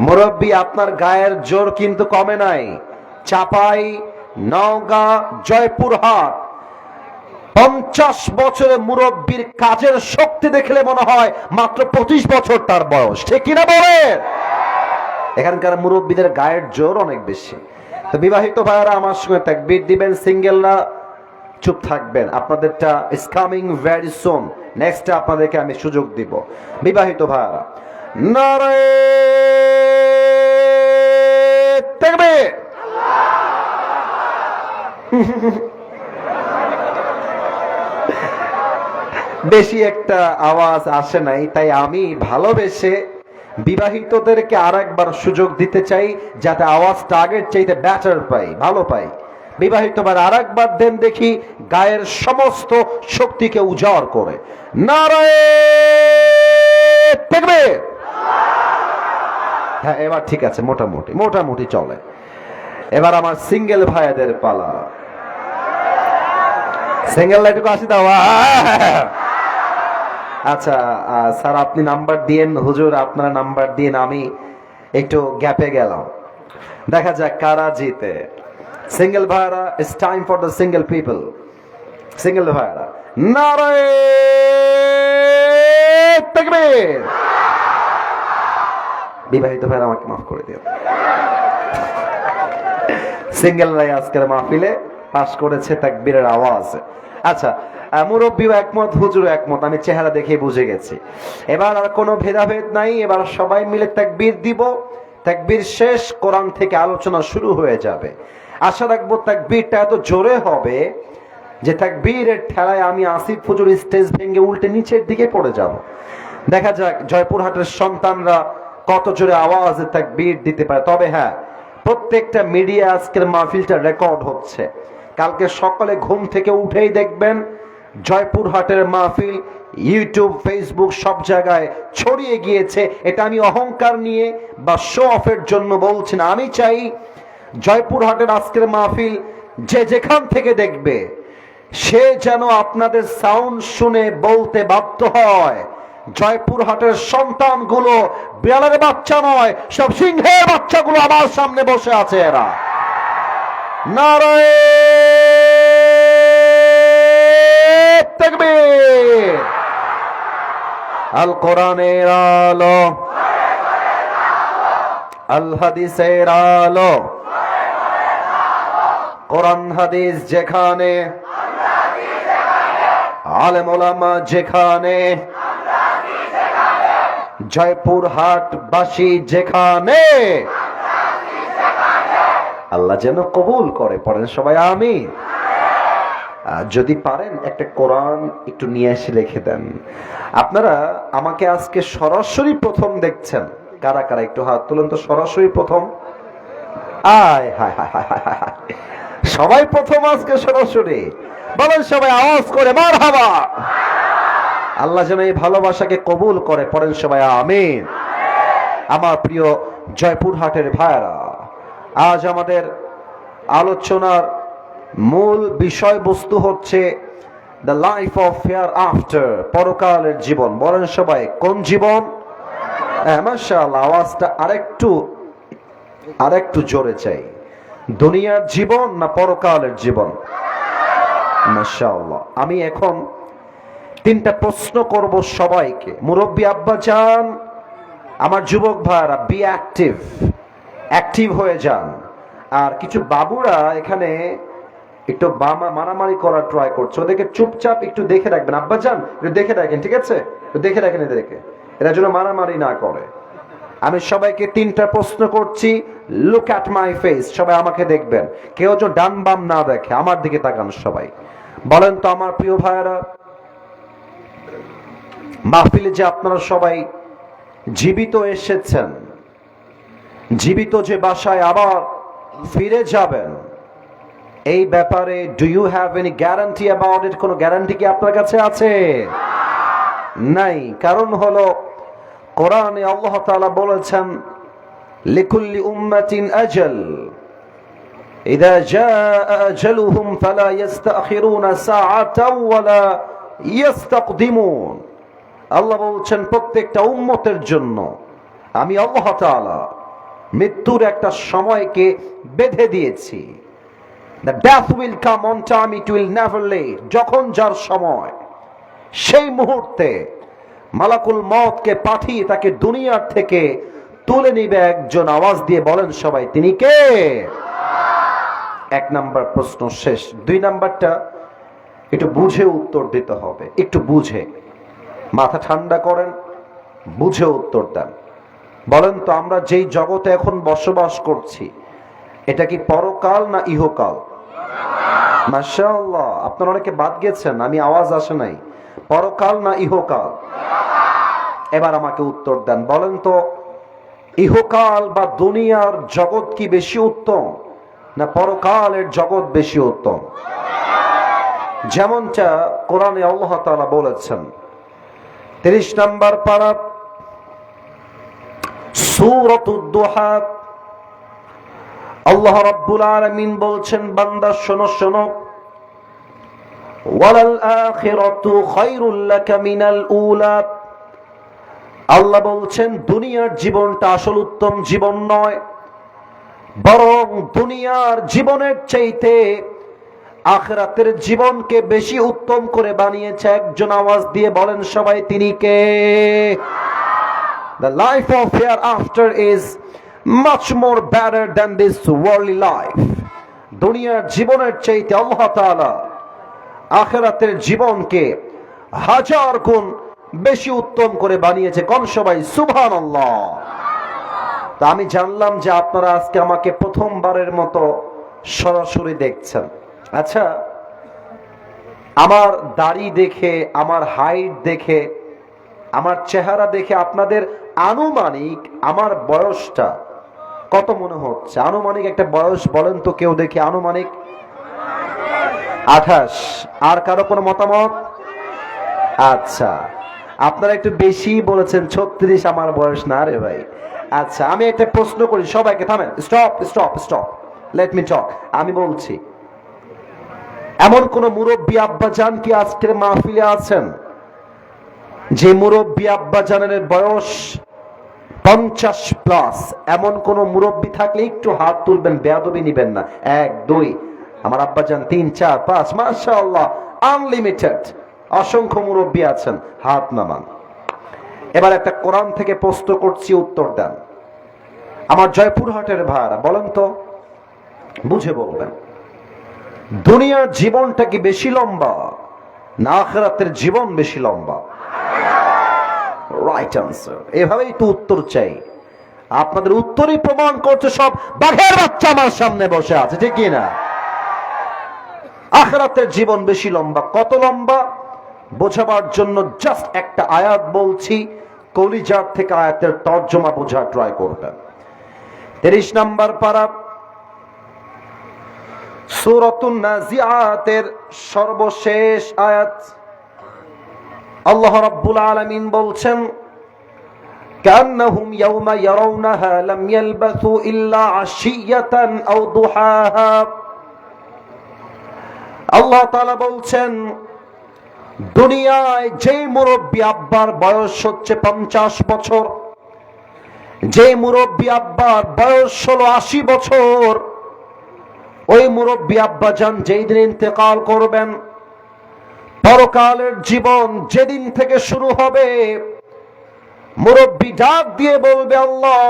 মুরব্বী, আপনার গায়ের জোর কিন্তু কমে নাই। চাপাই, নওগাঁ, জয়পুরহাট 50 বছরের মুরব্বীর কাজের শক্তি দেখলে মনে হয় মাত্র 25 বছর তার বয়স। ঠিক কিনা বলেন? এখানকার মুরব্বীদের গায়ের জোর অনেক বেশি। তো বিবাহিত ভাইরা আমার সঙ্গে তাকবীর দিবেন, সিঙ্গেলরা চুপ থাকবেন। আপনাদেরটা is coming very soon. Next আপনাদেরকে আমি সুযোগ দিব। বিবাহিত ভাইরা নারে তাকবীর। বেশি একটা আওয়াজ আসে নাই, তাই আমি ভালোবেসে বিবাহিতদেরকে আর একবার সুযোগ দিতে চাই, যাতে আওয়াজটা আগের চাইতে বেটার পাই, ভালো পাই। বিবাহিত বার আর একবার দেন দেখি, গায়ের সমস্ত শক্তিকে উজাড় করে নারায়ে তাকবীর। হ্যাঁ, এবার ঠিক আছে, মোটামুটি মোটামুটি চলে। এবার আমার সিঙ্গেল ভাইদের পালা। সিঙ্গেল লাইটুকু আসি দাও। আচ্ছা স্যার, আপনি নাম্বার দিয়েন। হুজুর আপনারা নাম্বার দিন, আমি একটু গ্যাপে গেলাম। দেখা যাক কারা জিতে। সিঙ্গেল ভাইরা, it's time for the single people. Single ভাইরা নারায়ে তাকবীর। বিবাহিত ভাইরা আমাকে মাফ করে দিও। সিঙ্গেলরাই আজকের মাহফিলে পাশ করেছে তাকবীরের আওয়াজ। আচ্ছা, মুরব্বীও একমত, হুজুরও একমত, আমি চেহারা দেখে বুঝে গেছি। এবার আর কোনো ভেদাভেদ নাই, এবার সবাই মিলে তাকবীর দিব। তাকবীর শেষ, কোরআন থেকে আলোচনা শুরু হয়ে যাবে। আশা রাখবো তাকবীরটা এত জোরে হবে যে তাকবীরের ঠেলায় আমি আসিফ হুজুর স্টেজ ভেঙে উল্টে নিচের দিকে পড়ে যাব। দেখা যাক জয়পুরহাটের সন্তানরা কত জোরে আওয়াজে তাকবীর দিতে পারে। তবে হ্যাঁ, প্রত্যেকটা মিডিয়া আজকের মাহফিলটা রেকর্ড হচ্ছে। কালকে সকালে ঘুম থেকে উঠেই দেখবেন জয়পুরহাটের মাহফিল ইউটিউব, ফেসবুক সব জায়গায় ছড়িয়ে গিয়েছে। এটা আমি অহংকার নিয়ে বা শো অফের জন্য বলছি না। আমি চাই জয়পুরহাটের আজকের মাহফিল যে যেখান থেকে দেখবে সে যেন আপনাদের সাউন্ড শুনে বলতে বাধ্য হয়, জয়পুরহাটের সন্তানগুলো বিড়ালের বাচ্চা নয়, সব সিংহের বাচ্চাগুলো আমার সামনে বসে আছে। এরা নারায়ে তাকবীর। আল কোরআনের আলো, আল হাদিসের আলো। কোরআন হাদিস যেখানে, আলেম ওলামা যেখানে, জয়পুরহাটবাসী যেখানে, আল্লাহ যেন কবুল করে। পড়েন সবাই আমিন। যদি পারেন একটা কোরআন একটু নিয়ে এসে রেখে দেন। আপনারা আমাকে আজকে সরাসরি প্রথম দেখছেন, কারা কারা একটু হাত তুলেন তো। সরাসরি প্রথম, আয় হায় হায় হায় হায় হায়, সবাই প্রথম আজকে সরাসরি। বলেন সবাই আওয়াজ করে মারহাবা। আল্লাহ যেন এই ভালোবাসাকে কবুল করে। পড়েন সবাই আমিন। আমার প্রিয় জয়পুরহাটের ভাইরা, আজ আমাদের আলোচনার মূল বিষয়বস্তু হচ্ছে the life of hair after, পরকালের জীবন। বলেন সবাই কোন জীবন? মাশাআল্লাহ, আওয়াজটা আরেকটু জোরে চাই। দুনিয়ার জীবন না পরকালের জীবন? মাশাআল্লাহ। আমি এখন তিনটা প্রশ্ন করব সবাইকে। মুরব্বী আব্বা যান, আমার যুবক ভাইরা, বি অ্যাক্টিভ হয়ে যান। আর কিছু বাবুরা এখানে একটু মারামারি করার ট্রাই করছে, ওদেরকে চুপচাপ একটু দেখে রাখবেন। আব্বা যান একটু দেখে রাখেন, ঠিক আছে? একটু দেখে রাখেন এদেরকে, এরা যেন মারামারি না করে। আমি সবাইকে তিনটা প্রশ্ন করছি, লুক অ্যাট মাই ফেস। সবাই আমাকে দেখবেন, কেউ যেন ডান বাম না দেখে, আমার দিকে তাকান সবাই। বলেন তো আমার প্রিয় ভাইয়েরা, মাহফিলে যে আপনারা সবাই জীবিত এসেছেন, জীবিত যে বাসায় আবার ফিরে যাবেন, এই ব্যাপারে do you have any guarantee about it? কোনো গ্যারান্টি কি আপনার কাছে আছে? নাই। কারণ হলো কোরআনে আল্লাহ তাআলা বলেছেন লিকুল্লি উম্মাতিন আজাল ইযা জাআ আজালুহুম ফালা ইস্তাখিরুনা সাআতাও ওয়ালা ইস্তাকদিমুন। আল্লাহ বলছেন প্রত্যেকটা উম্মতের জন্য আমি আল্লাহ তাআলা মৃত্যুর একটা সময়কে বেঁধে দিয়েছি। The death will come on time, it will never late. যখন যার সময়, সেই মুহূর্তে মালাকুল মওতকে পাঠিয়ে তাকে দুনিয়ার থেকে তুলে নিবে একজন। আওয়াজ দিয়ে বলেন সবাই, তিনি কে? এক নাম্বার প্রশ্ন শেষ। 2 নাম্বারটা একটু বুঝে উত্তর দিতে হবে, একটু বুঝে, মাথা ঠান্ডা করেন, বুঝে উত্তর দেন। বলেন তো, আমরা যেই জগতে এখন বসবাস করছি এটা কি পরকাল না ইহকাল? মাশাআল্লাহ, আপনারা অনেকে বাদ গেছেন, আমি আওয়াজ আসে নাই। পরকাল না ইহকাল? এবার আমাকে উত্তর দেন। বলেন তো, ইহকাল বা দুনিয়ার জগৎ কি বেশি উত্তম না পরকালের জগৎ বেশি উত্তম? যেমনটা কোরআনে আল্লাহ তাআলা বলেছেন 30 নম্বর পারা সূরাতুদ দুহা, আল্লাহ রাব্বুল আলামিন বলছেন, বান্দা শোনো শোনো, ওয়ালাল আখিরাতু খায়রুল লাকা মিনাল উলা। আল্লাহ বলছেন দুনিয়ার জীবনটা আসল উত্তম জীবন নয়, বরং দুনিয়ার জীবনের চাইতে আখিরাতের জীবনকে বেশি উত্তম করে বানিয়েছে একজন। আওয়াজ দিয়ে বলেন সবাই, তিনি কে? The life of hereafter is much more better than this worldly life. দুনিয়ার জীবনের চাইতে আল্লাহ তাআলা আখিরাতের জীবনকে 1000 গুণ বেশি উত্তম করে বানিয়েছে। কোন সবাই সুবহানাল্লাহ। তা আমি জানলাম যে আপনারা আজকে আমাকে প্রথমবারের মতো সরাসরি দেখছেন। আচ্ছা, আমার দাড়ি দেখে, আমার হাইট দেখে, আমার চেহারা দেখে আপনাদের আনুমানিক আমার বয়সটা কত মনে হচ্ছে? আনুমানিক একটা বয়স বলেন তো কেউ দেখে। আনুমানিক 28। আর কারো কোনো মতামত? আচ্ছা, আপনারা একটু বেশি বলেছেন 36 আমার বয়স না রে ভাই। আচ্ছা, আমি একটা প্রশ্ন করি সবাইকে, থামেন, stop stop stop, let me টক। আমি বলছি, এমন কোন মুরব্বী আব্বাজান কি আজকের মাহফিলে আছেন যে মুরব্বী আব্বাজানের বয়স 50+? এমন কোন মুরব্বী থাকলে একটু হাত তুলবেন, বেয়াদবি নিবেন না। 1 2, আমার আব্বাজান 3 4 5, মাশাআল্লাহ, আনলিমিটেড, অসংখ্য মুরব্বী আছেন, হাত নামান। এবার একটা কোরআন থেকে প্রশ্ন করছি, উত্তর দেন। আমার জয়পুরহাটের ভাইরা বলেন তো, বুঝে বলবেন, দুনিয়ার জীবনটা কি বেশি লম্বা না আখিরাতের জীবন বেশি লম্বা? Right answer. এভাবেই তো উত্তর চাই। আপনাদের উত্তরই প্রমাণ করছে সব বাঘের বাচ্চা আমার সামনে বসে আছে, ঠিক কি না? আখিরাতের জীবন বেশি লম্বা। কত লম্বা বোঝাবার জন্য জাস্ট একটা আয়াত বলছি, কলিজার থেকে আয়াতের তর্জমা বোঝার ট্রাই করবেন। 30 নম্বর পারা সূরাতুন নাজিআতের সর্বশেষ আয়াত। আল্লাহ রাব্বুল আলামিন বলছেন, কান্নাহুম ইয়াওমা ইয়ারাউনাহা লাম ইয়ালবাসু ইল্লা আশিয়াতান আও দুহাহা। আল্লাহ তাআলা বলছেন, দুনিয়ায় যে মুরব্বী আব্বার বয়স হচ্ছে 50 বছর, যে মুরব্বী আব্বার বয়স হলো 80 বছর, ওই মুরব্বী আব্বাজান যেই দিন ইন্তেকাল করবেন, পরকালের জীবন যেদিন থেকে শুরু হবে, মুরব্বী ডাক দিয়ে বলবে, আল্লাহ,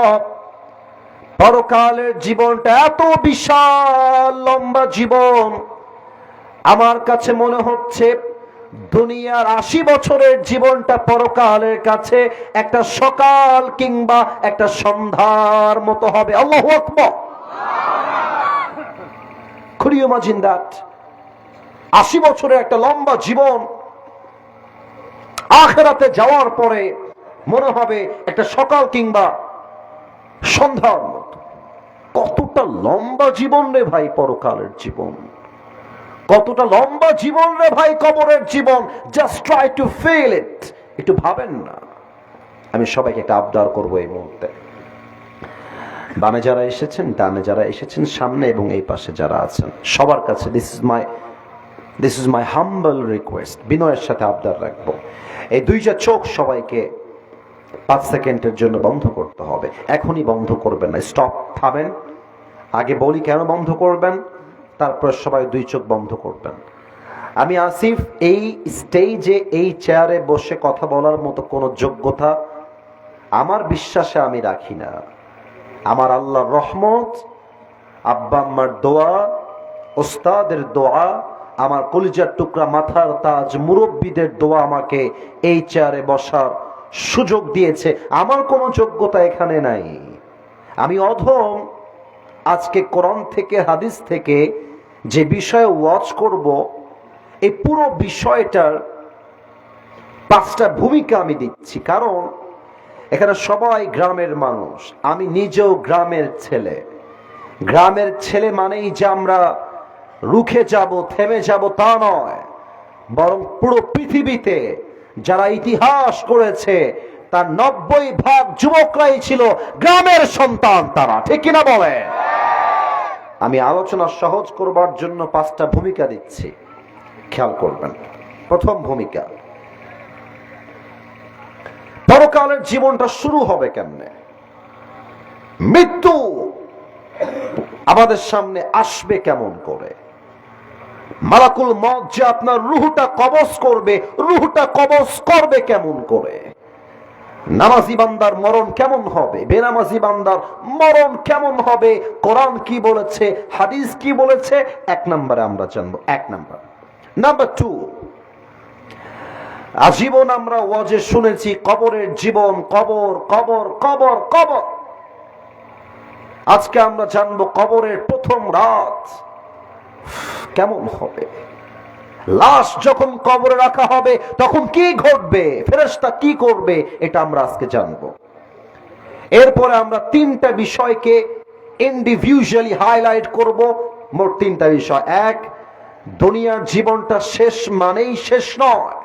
পরকালের জীবনটা এত বিশাল লম্বা জীবন, আমার কাছে মনে হচ্ছে দুনিয়ার 80 বছরের জীবনটা পরকালের কাছে একটা সকাল কিংবা একটা সন্ধ্যার মতো হবে। আল্লাহু আকবার। Could you imagine that? 80 বছরের একটা লম্বা জীবন আখিরাতে যাওয়ার পরে মনে হবে একটা সকাল কিংবা সন্ধ্যার মতো। কতটা লম্বা জীবন রে ভাই পরকালের জীবন, কতটা লম্বা জীবন রে ভাই কবরের জীবন। Just try to feel it. একটু ভাবেন না। আমি সবাইকে একটা আবদার করবো এই মুহূর্তে, বামে যারা এসেছেন, ডানে যারা এসেছেন, সামনে এবং এই পাশে যারা আছেন, সবার কাছে this is my humble request, বিনয়ের সাথে আবদার রাখবো, এই 2টা চোখ সবাইকে 5 সেকেন্ডের জন্য বন্ধ করতে হবে। এখনই বন্ধ করবেন না, স্টপ, থামেন। আগে বলি কেন বন্ধ করবেন, তারপর সবাই 2 চোখ বন্ধ করবেন। আমি আসিফ এই স্টেজে এই চেয়ারে বসে কথা বলার মতো কোনো যোগ্যতা আমার বিশ্বাসে আমি রাখি না। আমার আল্লাহর রহমত, আব্বা আম্মার দোয়া, ওস্তাদের দোয়া, আমার কলিজার টুকরা মাথার তাজ মুরব্বীদের দোয়া আমাকে এই চেয়ারে বসার সুযোগ দিয়েছে। আমার কোনো যোগ্যতা এখানে নাই। আমি অধম। আজকে কোরআন থেকে হাদিস থেকে যে বিষয়ে ওয়াজ করব, এই পুরো বিষয়টার 5টা ভূমিকা আমি দিচ্ছি। কারণ এখানে সবাই গ্রামের মানুষ, আমি নিজেও গ্রামের ছেলে। গ্রামের ছেলে মানেই যে আমরা রুখে যাব, থেমে যাব তা নয়, বরং পুরো পৃথিবীতে যারা ইতিহাস করেছে তার 90% যুবকরাই ছিল গ্রামের সন্তান। তারা ঠিক কিনা বলে? আমি আলোচনা সহজ করবার জন্য 5টা ভূমিকা দিচ্ছি, খেয়াল করবেন। প্রথম ভূমিকা, পরকালের জীবনটা শুরু হবে কেমনে? মৃত্যু আমাদের সামনে আসবে কেমন করে? মালাকুল মউত যে আপনার রূহটা কবজ করবে, রূহটা কবজ করবে কেমন করে? নামাজি বান্দার মরণ কেমন হবে, বেনামাজি বান্দার মরণ কেমন হবে? কোরআন কি বলেছে, হাদিস কি বলেছে? 1 নম্বরে আমরা জানবো। 1 নম্বর। নাম্বার 2, আজীবন আমরা ওয়াজে শুনেছি কবরের জীবন, কবর কবর কবর কবর। আজকে আমরা জানবো কবরের প্রথম রাত কেমন হবে। লাশ যখন কবরে রাখা হবে তখন কি ঘটবে, ফেরেশতা কি করবে, এটা আমরা আজকে জানবো। এরপরে আমরা 3টা বিষয়কে ইন্ডিভিজুয়ালি হাইলাইট করব। মোট 3টা বিষয়। 1, দুনিয়ার জীবনটা শেষ মানেই শেষ নয়,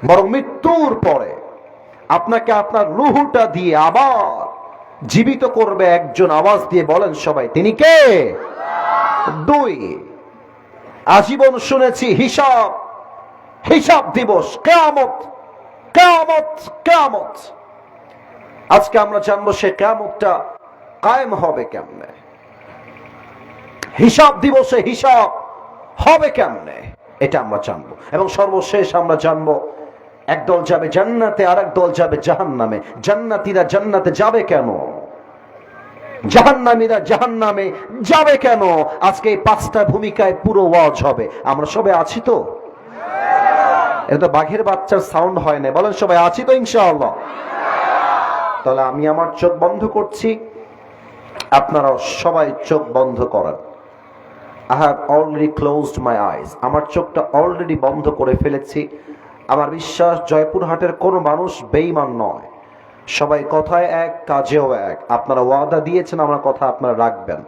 বরং মৃত্যুর পরে আপনাকে আপনার রূহটা দিয়ে আবার জীবিত করবে একজন। আওয়াজ দিয়ে বলেন সবাই, তিনি কে? 2, আজীবন শুনেছি হিসাব, হিসাব দিবস, কিয়ামত কিয়ামত কিয়ামত। আজকে আমরা জানবো সে কিয়ামতটা কায়েম হবে কেমনে, হিসাব দিবসে হিসাব হবে কেমনে, এটা আমরা জানবো। এবং সর্বশেষ আমরা জানবো একদল যাবে জান্নাতে, আর একদল যাবে জাহান্নামে। জান্নাতীরা জান্নাতে যাবে কেন, জাহান্নামীরা জাহান্নামে যাবে কেন? আজকে এই 5টা ভূমিকায় পুরো ওয়াজ হবে। আমরা সবাই আছি তো? এটা তো বাঘের বাচ্চার সাউন্ড হয় না। বলেন সবাই আছি তো ইনশাআল্লাহ? তাহলে আমি আমার চোখ বন্ধ করছি, আপনারা সবাই চোখ বন্ধ করেন। I have already closed my eyes. আমার চোখটা অলরেডি বন্ধ করে ফেলেছি। আমার বিশ্বাস জয়পুরহাটের কোনো মানুষ বেঈমান নয়। সবাই কথায় এক, কাজেও এক। আপনারা ওয়াদা দিয়েছেন, আমার কথা আপনারা রাখবেন।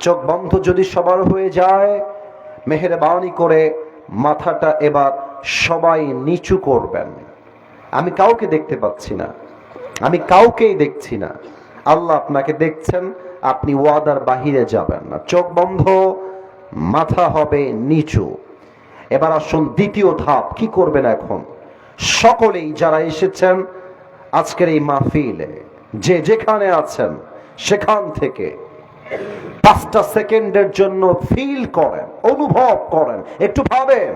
চোখ বন্ধ যদি সবার হয়ে যায়, মেহেরবানি করে মাথাটা এবার সবাই নিচু করবেন। আমি কাউকে দেখতে পাচ্ছি না, আমি কাউকেই দেখছি না। আল্লাহ আপনাকে দেখছেন, আপনি ওয়াদার বাহিরে যাবেন না। চোখ বন্ধ, মাথা হবে নিচু। এবার আসুন দ্বিতীয় ধাপ। কি করবেন এখন? সকলেই যারা এসেছেন আজকের এই মাহফিলে, যে যেখানে আছেন সেখান থেকে 5টা সেকেন্ডের জন্য ফিল করেন, অনুভব করেন, একটু ভাবেন।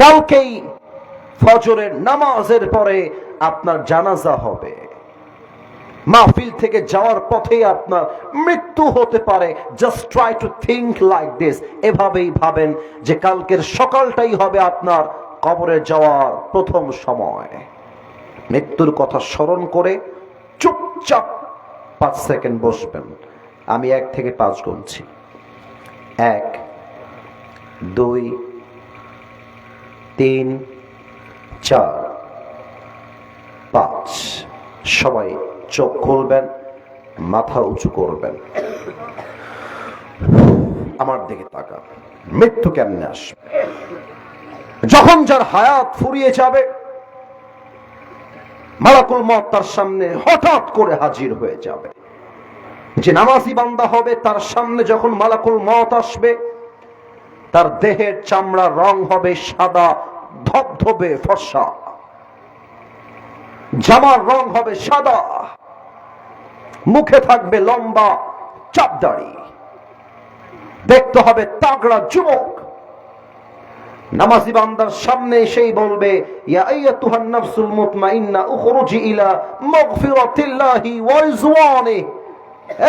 কালকেই ফজরের নামাজের পরে আপনার জানাজা হবে। মাহফিল থেকে যাওয়ার পথেই আপনার মৃত্যু হতে পারে। Just try to think like this. এভাবেই ভাবেন যে কালকের সকালটাই হবে আপনার কবরে যাওয়ার প্রথম সময়। মৃত্যুর কথা স্মরণ করে চুপচাপ 5 সেকেন্ড বসবেন। আমি 1 থেকে 5 গুনছি। 1, 2, 3, 4, 5। সবাই চোখ খুলবেন, মাথা উঁচু করবেন, আমার দিকে তাকান। মৃত্যু কেমনে আসবে? যখন যার হায়াত ফুরিয়ে যাবে, মালাকুল মউত তার সামনে হঠাৎ করে হাজির হয়ে যাবে। যে নামাজি বান্দা হবে তার সামনে যখন মালাকুল মউত আসবে, তার দেহের চামড়ার রং হবে সাদা ধবধবে ফর্সা, জামার রং হবে সাদা, মুখে থাকবে লম্বা চাপদাড়ি, দেখতে হবে তাগড়া যুবক। নামাজি বান্দার সামনে এসেই বলবে, ইয়া আইয়াতুহান নাফসুল মুতমাইন্না উখরুজি ইলা মাগফিরাতিল্লাহি ওয়া রিজওয়ানিহি।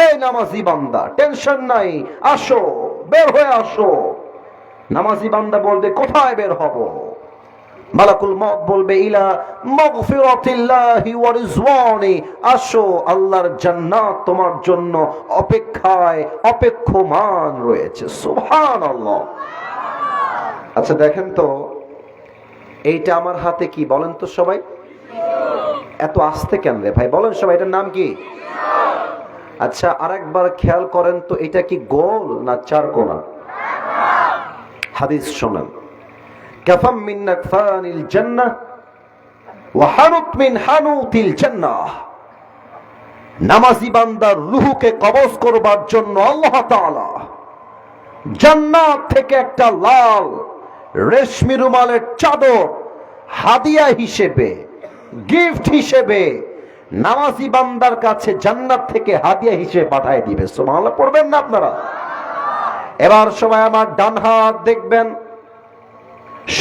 এই নামাজি বান্দা, টেনশন নাই, আসো, বের হয়ে আসো। নামাজি বান্দা বলবে, কোথায় বের হব? মালাকুল মউত বলবে, ইলা মাগফিরাতিল্লাহি ওয়া রিজওয়ানি, আসো, আল্লাহর জান্নাত তোমার জন্য অপেক্ষায় অপেক্ষমান রয়েছে। সুবহানাল্লাহ। আচ্ছা দেখেন তো, এইটা আমার হাতে কি বলেন তো সবাই? এত আস্তে কেন রে ভাই, বলেন সবাই, এটার নাম কি? আচ্ছা আরেকবার খেয়াল করেন তো, এটা কি গোল না চারকোনা? হাদিস শোনেন, কাফাম মিন নাকফানিল জান্নাহ ওয়া হানুত মিন হানুতিল জান্নাহ। নামাজি বান্দার রূহকে কবজ করবার জন্য আল্লাহ তাআলা জান্নাত থেকে একটা লাল রেশমি রুমালের চাদর হাদিয়া হিসেবে, গিফট হিসেবে নামাজি বান্দার কাছে জান্নাত থেকে হাদিয়া হিসেবে পাঠিয়ে দিবে। সুবহানাল্লাহ পড়বেন না আপনারা? এবার সবাই আমার ডান হাত দেখবেন,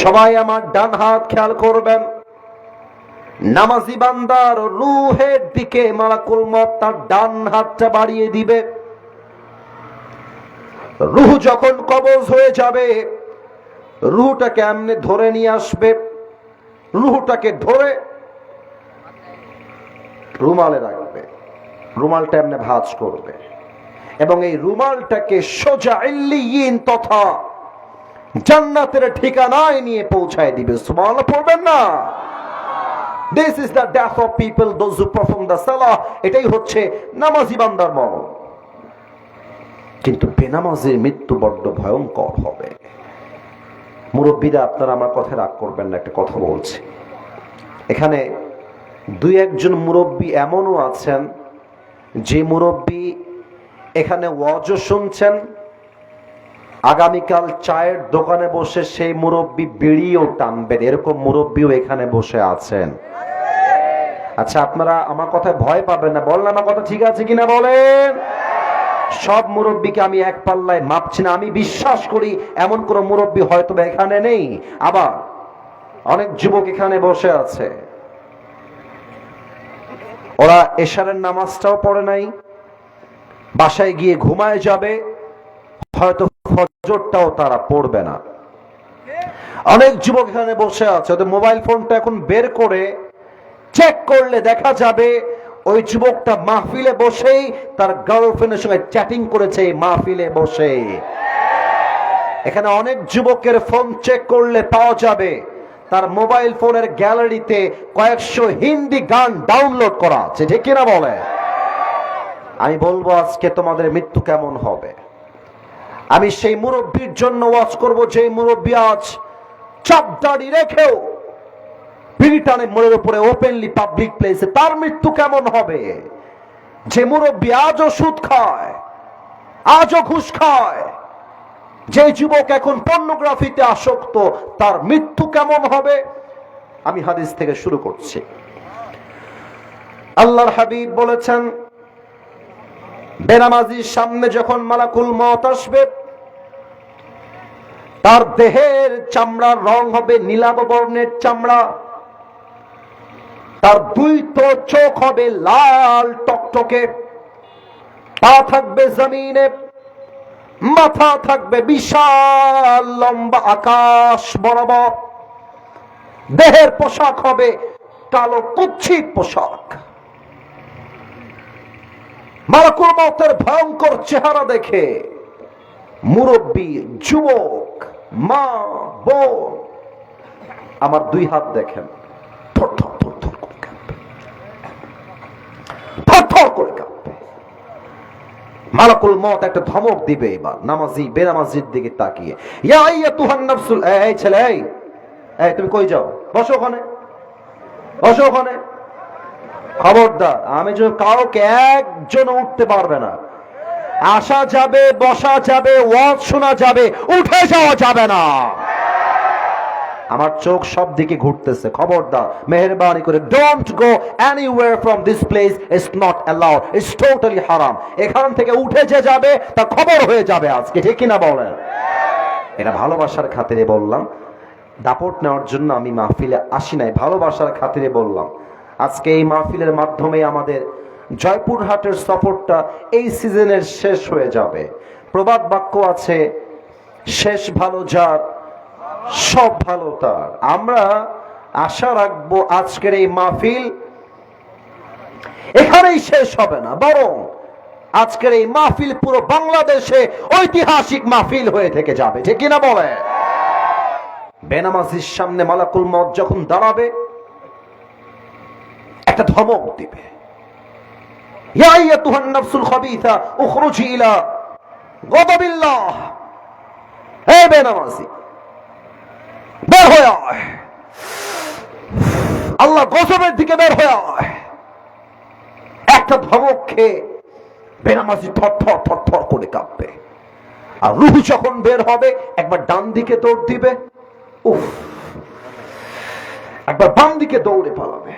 সবাই আমার ডান হাত খেয়াল করবেন। নামাজি বান্দার রূহের দিকে মালাকুল মউত তার ডান হাতটা বাড়িয়ে দিবে। রূহ যখন কবজ হয়ে যাবে, রূহটাকে এমনি ধরে নিয়ে আসবে, রূহটাকে ধরে রুমালে রাখবে, রুমালটা এমনি ভাঁজ করবে এবং এই রুমালটাকে সোজা ইল্লিয়িন তথা জান্নাতের ঠিকানায় নিয়ে পৌঁছায় দিবে। সুবহানাল্লাহ পড়বেন না? This is the death of people, those who perform the salah. এটাই হচ্ছে নামাজি বান্দার মরণ। কিন্তু বেনামাজির মৃত্যু বড্ড ভয়ঙ্কর হবে। মুরব্বীরা আপনারা আমার কথা রাগ করবেন না, একটা কথা বলছি। এখানে দুই একজন মুরব্বী এমনও আছেন যে মুরব্বী এখানে ওয়াজও শুনছেন, আগামীকাল চায়ের দোকানে বসে সেই মুরব্বী বিড়িও টানবেন, এরকম মুরব্বীও এখানে বসে আছেন। আচ্ছা আপনারা আমার কথায় ভয় পাবেন না, বলেন আমার কথা ঠিক আছে কিনা বলেন? সব মুরব্বীকে আমি এক পাল্লায় মাপছি না, আমি বিশ্বাস করি এমন কোন মুরব্বী হয়তো এখানে নেই। আবার অনেক যুবক এখানে বসে আছে, ওরা এশারের নামাজটাও পড়ে নাই, বাসায় গিয়ে ঘুমায় যাবে, হয়তো ফজরটাও তারা পড়বে না। অনেক যুবক এখানে বসে আছে, ওদের মোবাইল ফোনটা এখন বের করে চেক করলে দেখা যাবে ওই যুবকটা মাহফিলে বসেই তার গার্লফ্রেন্ডের সঙ্গে চ্যাটিং করেছে। মাহফিলে বসে এখানে অনেক যুবকের ফোন চেক করলে পাওয়া যাবে তার মোবাইল ফোনের গ্যালারিতে কয়েকশো হিন্দি গান ডাউনলোড করা আছে, ঠিক কিনা বলে? আমি বলবো আজকে তোমাদের মৃত্যু কেমন হবে। আমি সেই মুরব্বীর জন্য ওয়াজ করব যে মুরব্বী আজ চাপ দাড়ি রেখেও ব্রিটানের মোড়ের উপরে ওপেনলি পাবলিক প্লেসে, তার মৃত্যু কেমন হবে। যে মুরব্বী আজও সুদ খায়, আজও ঘুষ খায়, যে যুবক এখন পর্নোগ্রাফিতে আসক্ত, তার মৃত্যু কেমন হবে। আমি হাদিস থেকে শুরু করছি। আল্লাহর হাবিব বলেছেন, বেনামাজির সামনে যখন মালাকুল মউত আসবে, তার দেহের চামড়ার রং হবে নীলাভ বর্ণের চামড়া, তার দুই তো চোখ হবে লাল টকটকে, পা থাকবে জমিনে, মাথা থাকবে বিশাল লম্বা আকাশ বরাবর, দেহের পোশাক হবে কালো কুৎসিত পোশাক। মালাকুল মউতের ভয়ঙ্কর চেহারা দেখে মুরব্বী, যুবক, মা, বোন, আমার দুই হাত দেখেন থরথর করে কাঁপবে। মালাকুল মউত একটা ধমক দিবে এবার নামাজি বেনামাজির দিকে তাকিয়ে, ইয়া আইয়াতুহান নাফসুল, এই ছেলে, এই তুমি কই যাও? বসো ওখানে, বসো ওখানে। খবরদার, আমি যদি কাউকে একজন উঠতে পারবে না, আসা যাবে, বসা যাবে, ওয়াজ শোনা যাবে, উঠে যাওয়া যাবে না। আমার চোখ সব দিকে ঘুরতেছে, খবরদার, মেহেরবানি করে don't go anywhere from this place, it's not allowed, it's totally হারাম। এখান থেকে উঠে যে যাবে তা খবর হয়ে যাবে আজকে, ঠিক কিনা বলেন? এটা ভালোবাসার খাতিরে বললাম, দাপট নেওয়ার জন্য আমি মাহফিলে আসি নাই, ভালোবাসার খাতিরে বললাম। আজকে এই মাহফিলের মাধ্যমে আমাদের জয়পুরহাটের সফরটা এই সিজনের শেষ হয়ে যাবে। প্রবাদ বাক্য আছে, শেষ ভালো যার সব ভালো তার। আমরা আশা রাখবো আজকের এই মাহফিল এখানেই শেষ হবে না, বরং আজকের এই মাহফিল পুরো বাংলাদেশে ঐতিহাসিক মাহফিল হয়ে থেকে যাবে, ঠিক কিনা বলে? বেনামাজির সামনে মালাকুল মউত যখন দাঁড়াবে একটা ধমক দিবে, ইয়া আইয়াতুহান নাফসুল খাবিসা উখরুজি ইলা গাদাবিল্লাহ। হে বেনামাজি, বের হয়ে আয়, আল্লাহ গজবের দিকে বের হয়ে আয়। একটা ধমক খেয়ে বেনামাজি থরথর থরথর করে কাঁপবে। আর রূহ যখন বের হবে একবার ডান দিকে দৌড় দিবে, উফ, একবার বাম দিকে দৌড়ে পালাবে,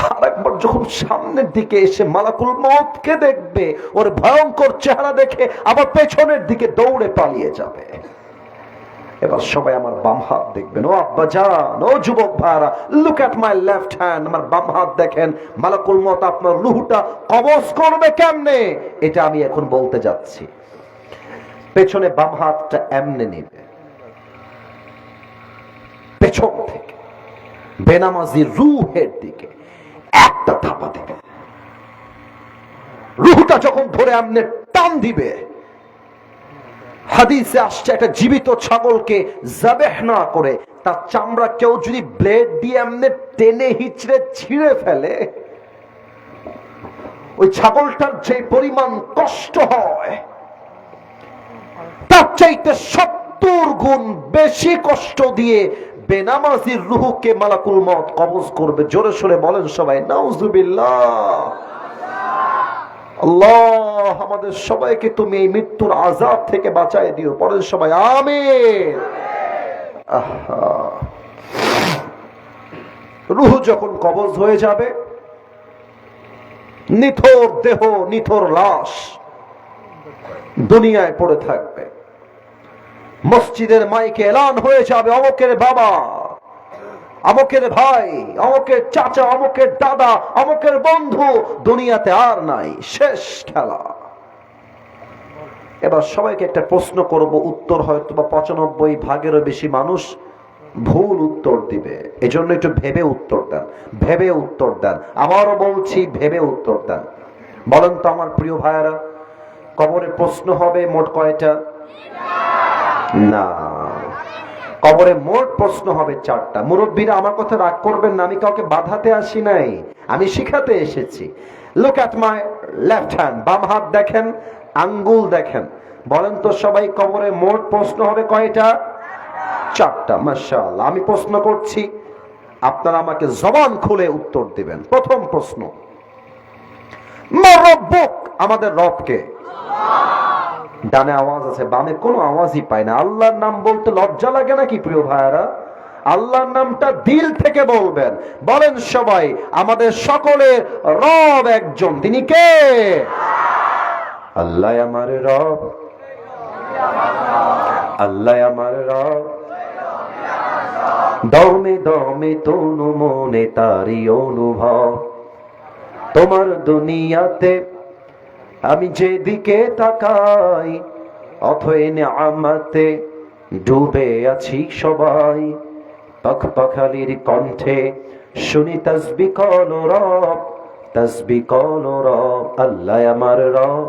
আর একবার যখন সামনের দিকে এসে মালাকুল মউতকে দেখবে, ওর ভয়ঙ্কর চেহারা দেখে আবার পেছনের দিকে দৌড়ে পালিয়ে যাবে। এবার সবাই আমার বাম হাত দেখবেন। ও আব্বাজান, ও যুবক ভাইরা, look at my left hand, আমার বাম হাত দেখেন। মালাকুল মউত আপনার রূহটা কবজ করবে কেমনে, এটা আমি এখন বলতে যাচ্ছি। পেছনে বাম হাতটা এমনে নিবে, পেছন থেকে বেনামাজি রূহের দিকে একটা থাপা দিবে। রূহটা যখন ধরে এমনে টান দিবে, হাদিসে আসছে একটা জীবিত ছাগলকে যাবেহ না করে তার চামড়া কেউ যদি ব্লেড দিয়ে এমনে টেনে হিচড়ে ছিঁড়ে ফেলে, ওই ছাগলটার যে পরিমাণ কষ্ট হয় তার চাইতে 70 গুণ বেশি কষ্ট দিয়ে বেনামাজির রূহকে মালাকুল মউত কবজ করবে। জোরে সোরে বলেন সবাই নাউজুবিল্লাহ। আল্লাহ আমাদের সবাইকে তুমি এই মৃত্যুর আযাব থেকে বাঁচায় দিও, বলেন সবাই আমিন। রূহ যখন কবজ হয়ে যাবে, নিথর দেহ, নিথর লাশ দুনিয়ায় পড়ে থাকবে। মসজিদের মাইকে এলান হয়ে যাবে, অমুকের বাবা, অমুকের ভাই, অমুকের চাচা, অমুকের দাদা, অমুকের বন্ধু দুনিয়াতে আর নাই, শেষ খেলা। এবার সবাইকে একটা প্রশ্ন করব, উত্তর হয়তো বা 95% বেশি মানুষ ভুল উত্তর দিবে, এজন্য একটু ভেবে উত্তর দেন, ভেবে উত্তর দেন। আবারও বলছি, ভেবে উত্তর দেন। বলেন তো আমার প্রিয় ভাইয়েরা, কবরে প্রশ্ন হবে মোট কয়টা? না, কবরে মোট প্রশ্ন হবে 4টা। মুরব্বীরা আমার কথা রাগ করবেন না, আমি কাউকে বাধাতে আসি নাই, আমি শিখাতে এসেছি। Look at my left hand, বাম হাত দেখেন, আঙ্গুল দেখেন। বলেন তো সবাই, কবরে মোট প্রশ্ন হবে কয়টা? 4টা। মাশাআল্লাহ, আমি প্রশ্ন করছি, আপনারা আমাকে জবান খুলে উত্তর দিবেন। প্রথম প্রশ্ন, মা রব্বুক, আমাদের রবকে? ডানে আওয়াজ আছে, বামে কোনো আওয়াজই পায় না। আল্লাহর নাম বলতে লজ্জা লাগে নাকি প্রিয় ভাইয়ারা? আল্লাহর নামটা দিল থেকে বলবেন। বলেন সবাই, আমাদের সকলের রব একজন, তিনি কে? আল্লাহ আমার রব, আল্লাহ আমার রব, দমে দমে তনু মনে তারি অনুভব। তোমার দুনিয়াতে আমি যেদিকে তাকাই, অথই নিয়ামতে ডুবে আছি সবাই। পাখ পাখালির কণ্ঠে শুনি তাসবিহ করো রব, তাসবিহ করো রব। আল্লাহ আমার রব,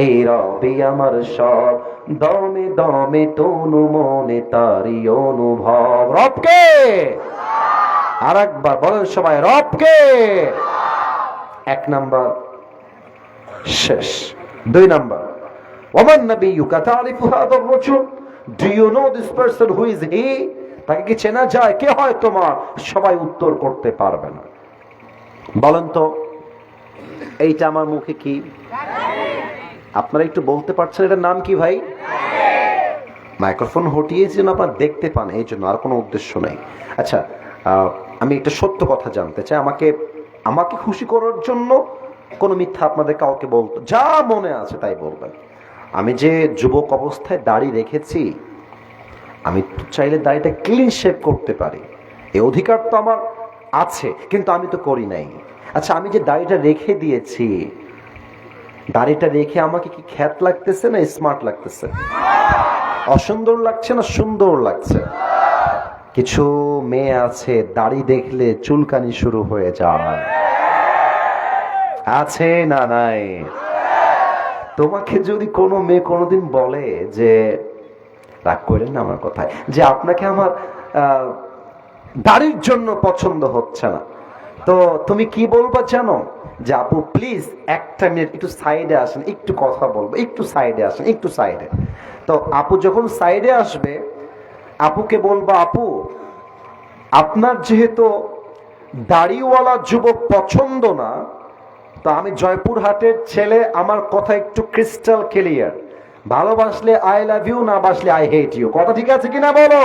এই রবই আমার সব, দমে দমে তনু মনে তারি অনুভব। রবকে? আর একবার বলেন সবাই, রবকে? 1 নাম্বার শেষ। 2 নাম্বার, ওমান নবিয়্যুকা তারিফু হাযার রাজুল, do you know this person, who is he? তাকে কি চেনা যায়? কে হয় তোমার? সবাই উত্তর করতে পারবে না। বলেন তো, এইটা আমার মুখে কি? আপনারা একটু বলতে পারছেন এটার নাম কি ভাই? মাইক্রোফোন হটিয়েছি যেন আপনারা দেখতে পান, এই জন্য, আর কোনো উদ্দেশ্য নেই। আচ্ছা, আমি একটা সত্য কথা জানতে চাই। আমাকে খুশি করার জন্য কোনো মিথ্যা আপনাদের কাউকে বলতো, যা মনে আছে তাই বলবেন। আমি যে যুবক অবস্থায় দাড়ি রেখেছি, আমি চাইলে দাড়িটা ক্লিন শেভ করতে পারি, এই অধিকার তো আমার আছে, কিন্তু আমি তো করি নাই। আচ্ছা, আমি যে দাড়িটা রেখে দিয়েছি, দাড়িটা রেখে আমাকে কি খ্যাত লাগতেছে না স্মার্ট লাগতেছে? অসুন্দর লাগছে না সুন্দর লাগছে? কিছু মেয়ে আছে দাড়ি দেখলে চুলকানি শুরু হয়ে যায়, আছে না নাই? তোমাকে যদি কোনো মেয়ে কোনোদিন বলে যে, রাগ করেন না আমার কথায়, যে আপনাকে আমার দাড়ির জন্য পছন্দ হচ্ছে না, তো তুমি কি বলবা জানো? যে আপু প্লিজ একটা মিনিট একটু সাইডে আসেন, একটু কথা বলবো, একটু সাইডে আসেন, একটু সাইডে। তো আপু যখন সাইডে আসবে, আপুকে বলবা, আপু আপনার যেহেতু দাড়িওয়ালা যুবক পছন্দ না, তো আমি জয়পুরহাটের ছেলে, আমার কথা একটু ক্রিস্টাল ক্লিয়ার, ভালোবাসলে আই লাভ ইউ, না বাসলে আই হেট ইউ, কথা ঠিক আছে কিনা বলো?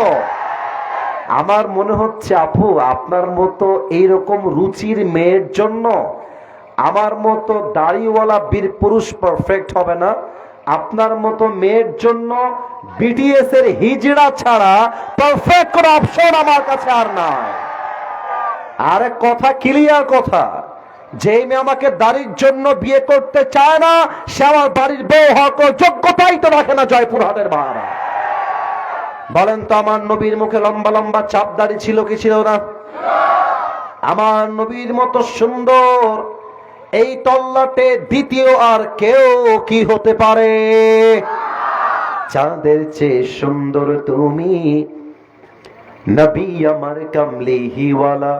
আমার মনে হচ্ছে আপু আপনার মতো এইরকম রুচির মেয়ের জন্য আমার মতো দাড়িওয়ালা বীর পুরুষ পারফেক্ট হবে না। আপনার মতো মেয়ের জন্য বিটিএস এর হিজড়া ছাড়া পারফেক্ট কোনো অপশন আমার কাছে আর নাই। আরে কথা ক্লিয়ার কথা, যেই মেয়ে আমাকে দাড়ির জন্য বিয়ে করতে চায় না, সে আমার বাড়ির বউ হওয়ার কোনো যোগ্যতাই তো রাখে না জয়পুরহাটের ভাড়া। বলেন তো, আমার নবীর মুখে লম্বা লম্বা চাপ দাড়ি ছিল কি ছিল না? আমার নবীর মতো সুন্দর এই তল্লাটে দ্বিতীয় আর কেউ কি হতে পারে? চাঁদের চেয়ে সুন্দর তুমি, নবী আমার কামলিহিওয়ালা,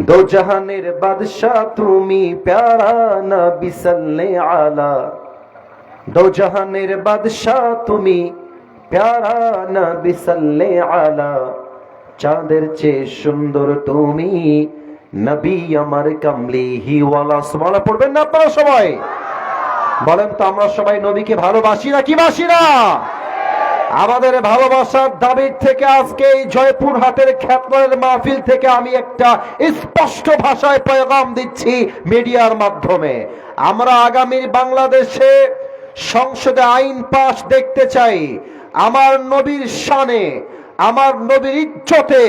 দো জাহানের বাদশাহ তুমি, প্যারা নবী সাল্লাল্লাহু আলা, দো জাহানের বাদশাহ তুমি, প্যারা নবী সাল্লাল্লাহু আলা, চাঁদের চেয়ে সুন্দর তুমি, নবী আমার কামলিহিওয়ালা। সুবহানাল্লাহ পড়বেন না আপনারা সবাই? বলেন তো, আমরা সবাই নবীকে ভালোবাসি না কি বাসি না? আমাদের ভালোবাসার দাবির থেকে আজকে এই জয়পুরহাটের খ্যাতনের মাহফিল থেকে আমি একটা স্পষ্ট ভাষায় পয়গাম দিচ্ছি মিডিয়ার মাধ্যমে। আমরা আগামীর বাংলাদেশে সংসদে আইন পাস দেখতে চাই। আমার নবীর শানে, আমার নবীর ইজ্জতে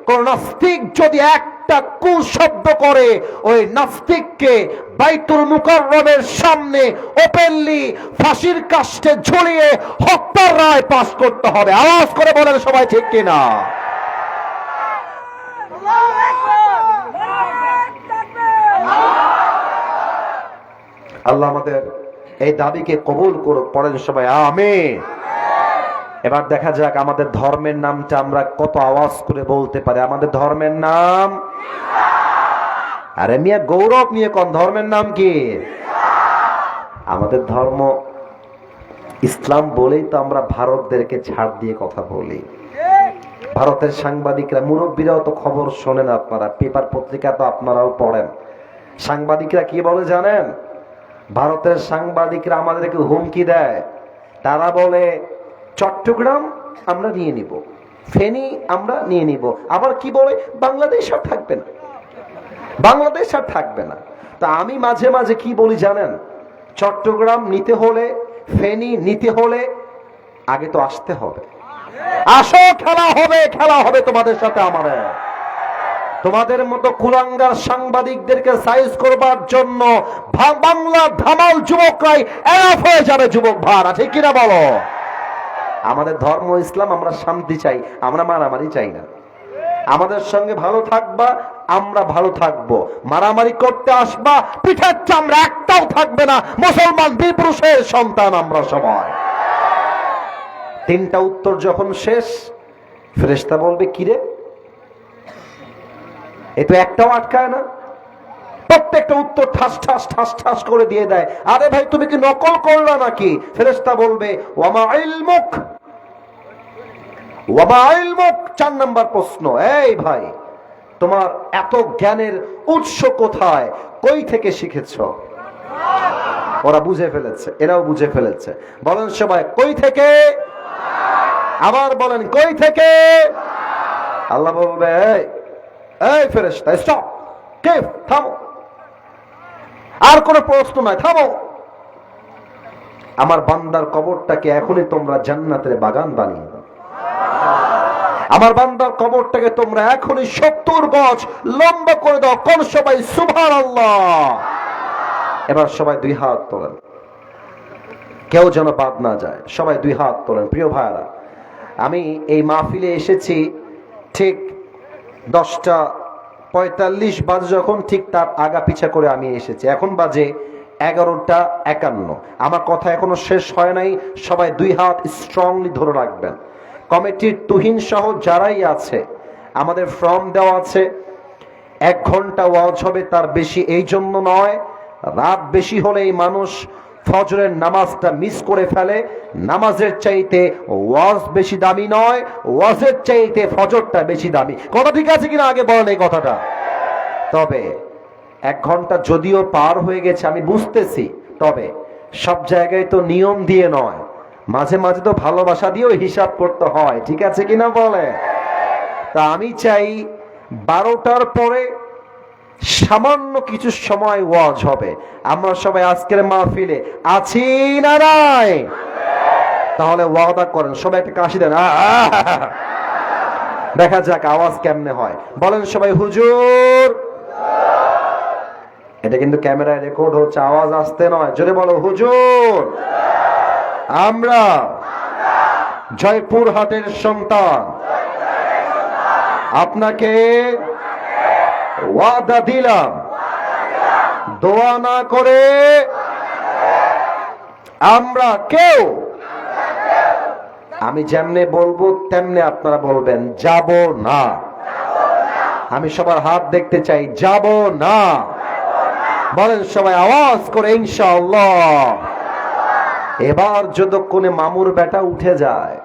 কোন নাস্তিক যদি একটা কুশব্দ করে, ওই নাস্তিককে বাইতুল মুকাররমের সামনে ওপেনলি ফাঁসির কাস্টে ঝুলিয়ে হত্যার রায় পাস করতে হবে। আওয়াজ করে বলেন সবাই, ঠিক কিনা? আল্লাহ আমাদের এই দাবিকে কবুল করুক। পড়েন সবাই আমিন। এবার দেখা যাক আমাদের ধর্মের নামটা আমরা কত আওয়াজ করে বলতে পারি। আমাদের ধর্মের নাম, আরে মিয়া গৌরব নিয়ে কোন ধর্মের নাম কি? আমাদের ধর্ম ইসলাম বলেই তো আমরা ভারতদেরকে ছাড় দিয়ে কথা বলি। ভারতের সাংবাদিকরা, মুরব্বীরাও তো খবর শোনেন, আপনারা পেপার পত্রিকা তো আপনারাও পড়েন। সাংবাদিকরা কি বলে জানেন? ভারতের সাংবাদিকরা আমাদেরকে হুমকি দেয়। তারা বলে চট্টগ্রাম আমরা নিয়ে নিব, ফেনী আমরা নিয়ে নিব। আবার কি বলে, বাংলাদেশ আর থাকবে না, বাংলাদেশ আর থাকবে না। তা আমি মাঝে মাঝে কি বলি জানেন? চট্টগ্রাম নিতে হলে, ফেনী নিতে হলে আগে তো আসতে হবে। আসো, খেলা হবে, খেলা হবে তোমাদের সাথে আমাদের। তোমাদের মতো কুলাঙ্গার সাংবাদিকদেরকে সাইজ করবার জন্য বাংলা ধামাল যুবকরাই এনাফ হয়ে যাবে। যুবক ভাড়া, ঠিক কিনা বলো? আমাদের ধর্ম ইসলাম, আমরা শান্তি চাই, আমরা মারামারি চাই না। আমাদের সঙ্গে ভালো থাকবা, আমরা ভালো থাকবো। মারামারি করতে আসবা, পিঠের চামড়া একটাও থাকবে না। মুসলমান বীর পুরুষের সন্তান আমরা সবাই। তিনটা উত্তর যখন শেষ, ফেরেশতা বলবে কিরে, এ তো একটাও আটকায় না। প্রত্যেকটা উত্তর ঠাস ঠাস ঠাস ঠাস করে দিয়ে দেয়। আরে ভাই, তুমি কি নকল করলা নাকি? ফেরেশতা বলবে ওয়ামা ইলমুক, ওয়ামা ইলমুক। 4 নাম্বার প্রশ্ন, এই ভাই তোমার এত জ্ঞানের উৎস কোথায়, কই থেকে শিখেছো? ওরা বুঝে ফেলেছে, এরাও বুঝে ফেলেছে। বলেন সবাই, কই থেকে? আবার বলেন, কই থেকে? আল্লাহ বলবে এই ফেরেশতা স্টপ, কেফ, থামো, আর কোন প্রশ্ন নাই, থামো। আমার বান্দার কবরটাকে এখনই তোমরা জান্নাতের বাগান বানিয়ে দাও। আমার বান্দার কবরটাকে তোমরা এখনই 70 গজ লম্বা করে দাও। কোন সবাই সুবহানাল্লাহ। এবার সবাই 2 হাত তোলেন, কেউ যেন বাদ না যায়। সবাই 2 হাত তোলেন। প্রিয় ভাইরা, আমি এই মাহফিলে এসেছি ঠিক 10:45 বাজে, যখন ঠিক তার আগা পিছা করে আমি এসেছি। এখন বাজে 11:51। আমার কথা এখনো শেষ হয় নাই। সবাই 2 হাত স্ট্রংলি ধরে রাখবেন। কমিটির তুহিন সহ যারাই আছে, আমাদের ফর্ম দেওয়া আছে। 1 ঘন্টা ওয়াজ হবে, তার বেশি এই জন্য নয়, রাত বেশি হলেই মানুষ ফজরের নামাজটা মিস করে ফেলে। নামাজের চাইতে ওয়াজ বেশি দামি নয়, ওয়াজের চাইতে ফজরটা বেশি দামি। কথা ঠিক আছে কিনা আগে বলেন এই কথাটা। তবে 1 ঘন্টা যদিও পার হয়ে গেছে আমি বুঝতেছি, তবে সব জায়গায় তো নিয়ম দিয়ে নয়, মাঝে মাঝে তো ভালোবাসা দিয়েও হিসাব করতে হয়। ঠিক আছে কিনা বলে? তা আমি চাই 12টার পরে সামান্য কিছু সময় ওয়াজ হবে। আমরা সবাই আজকের মাহফিলে আছি না নাই? তাহলে ওয়াদা করেন, সবাই একটা কাশি দেন। দেখা যাক আওয়াজ কেমনে হয়। বলেন সবাই হুজুর। এটা কিন্তু ক্যামেরায় রেকর্ড হচ্ছে, আওয়াজ আসতে নয়, জোরে বলো হুজুর। আমরা জয়পুরহাটের সন্তান, আপনাকে ওয়াদা দিলাম, দোয়া না করে আমরা কেউ, আমি যেমনে বলবো তেমনে আপনারা বলবেন, যাব না। আমি সবার হাত দেখতে চাই, যাব না। বলেন সবাই আওয়াজ করে ইনশাআল্লাহ। এবার যতক্ষণে মামুর বেটা উঠে যায়,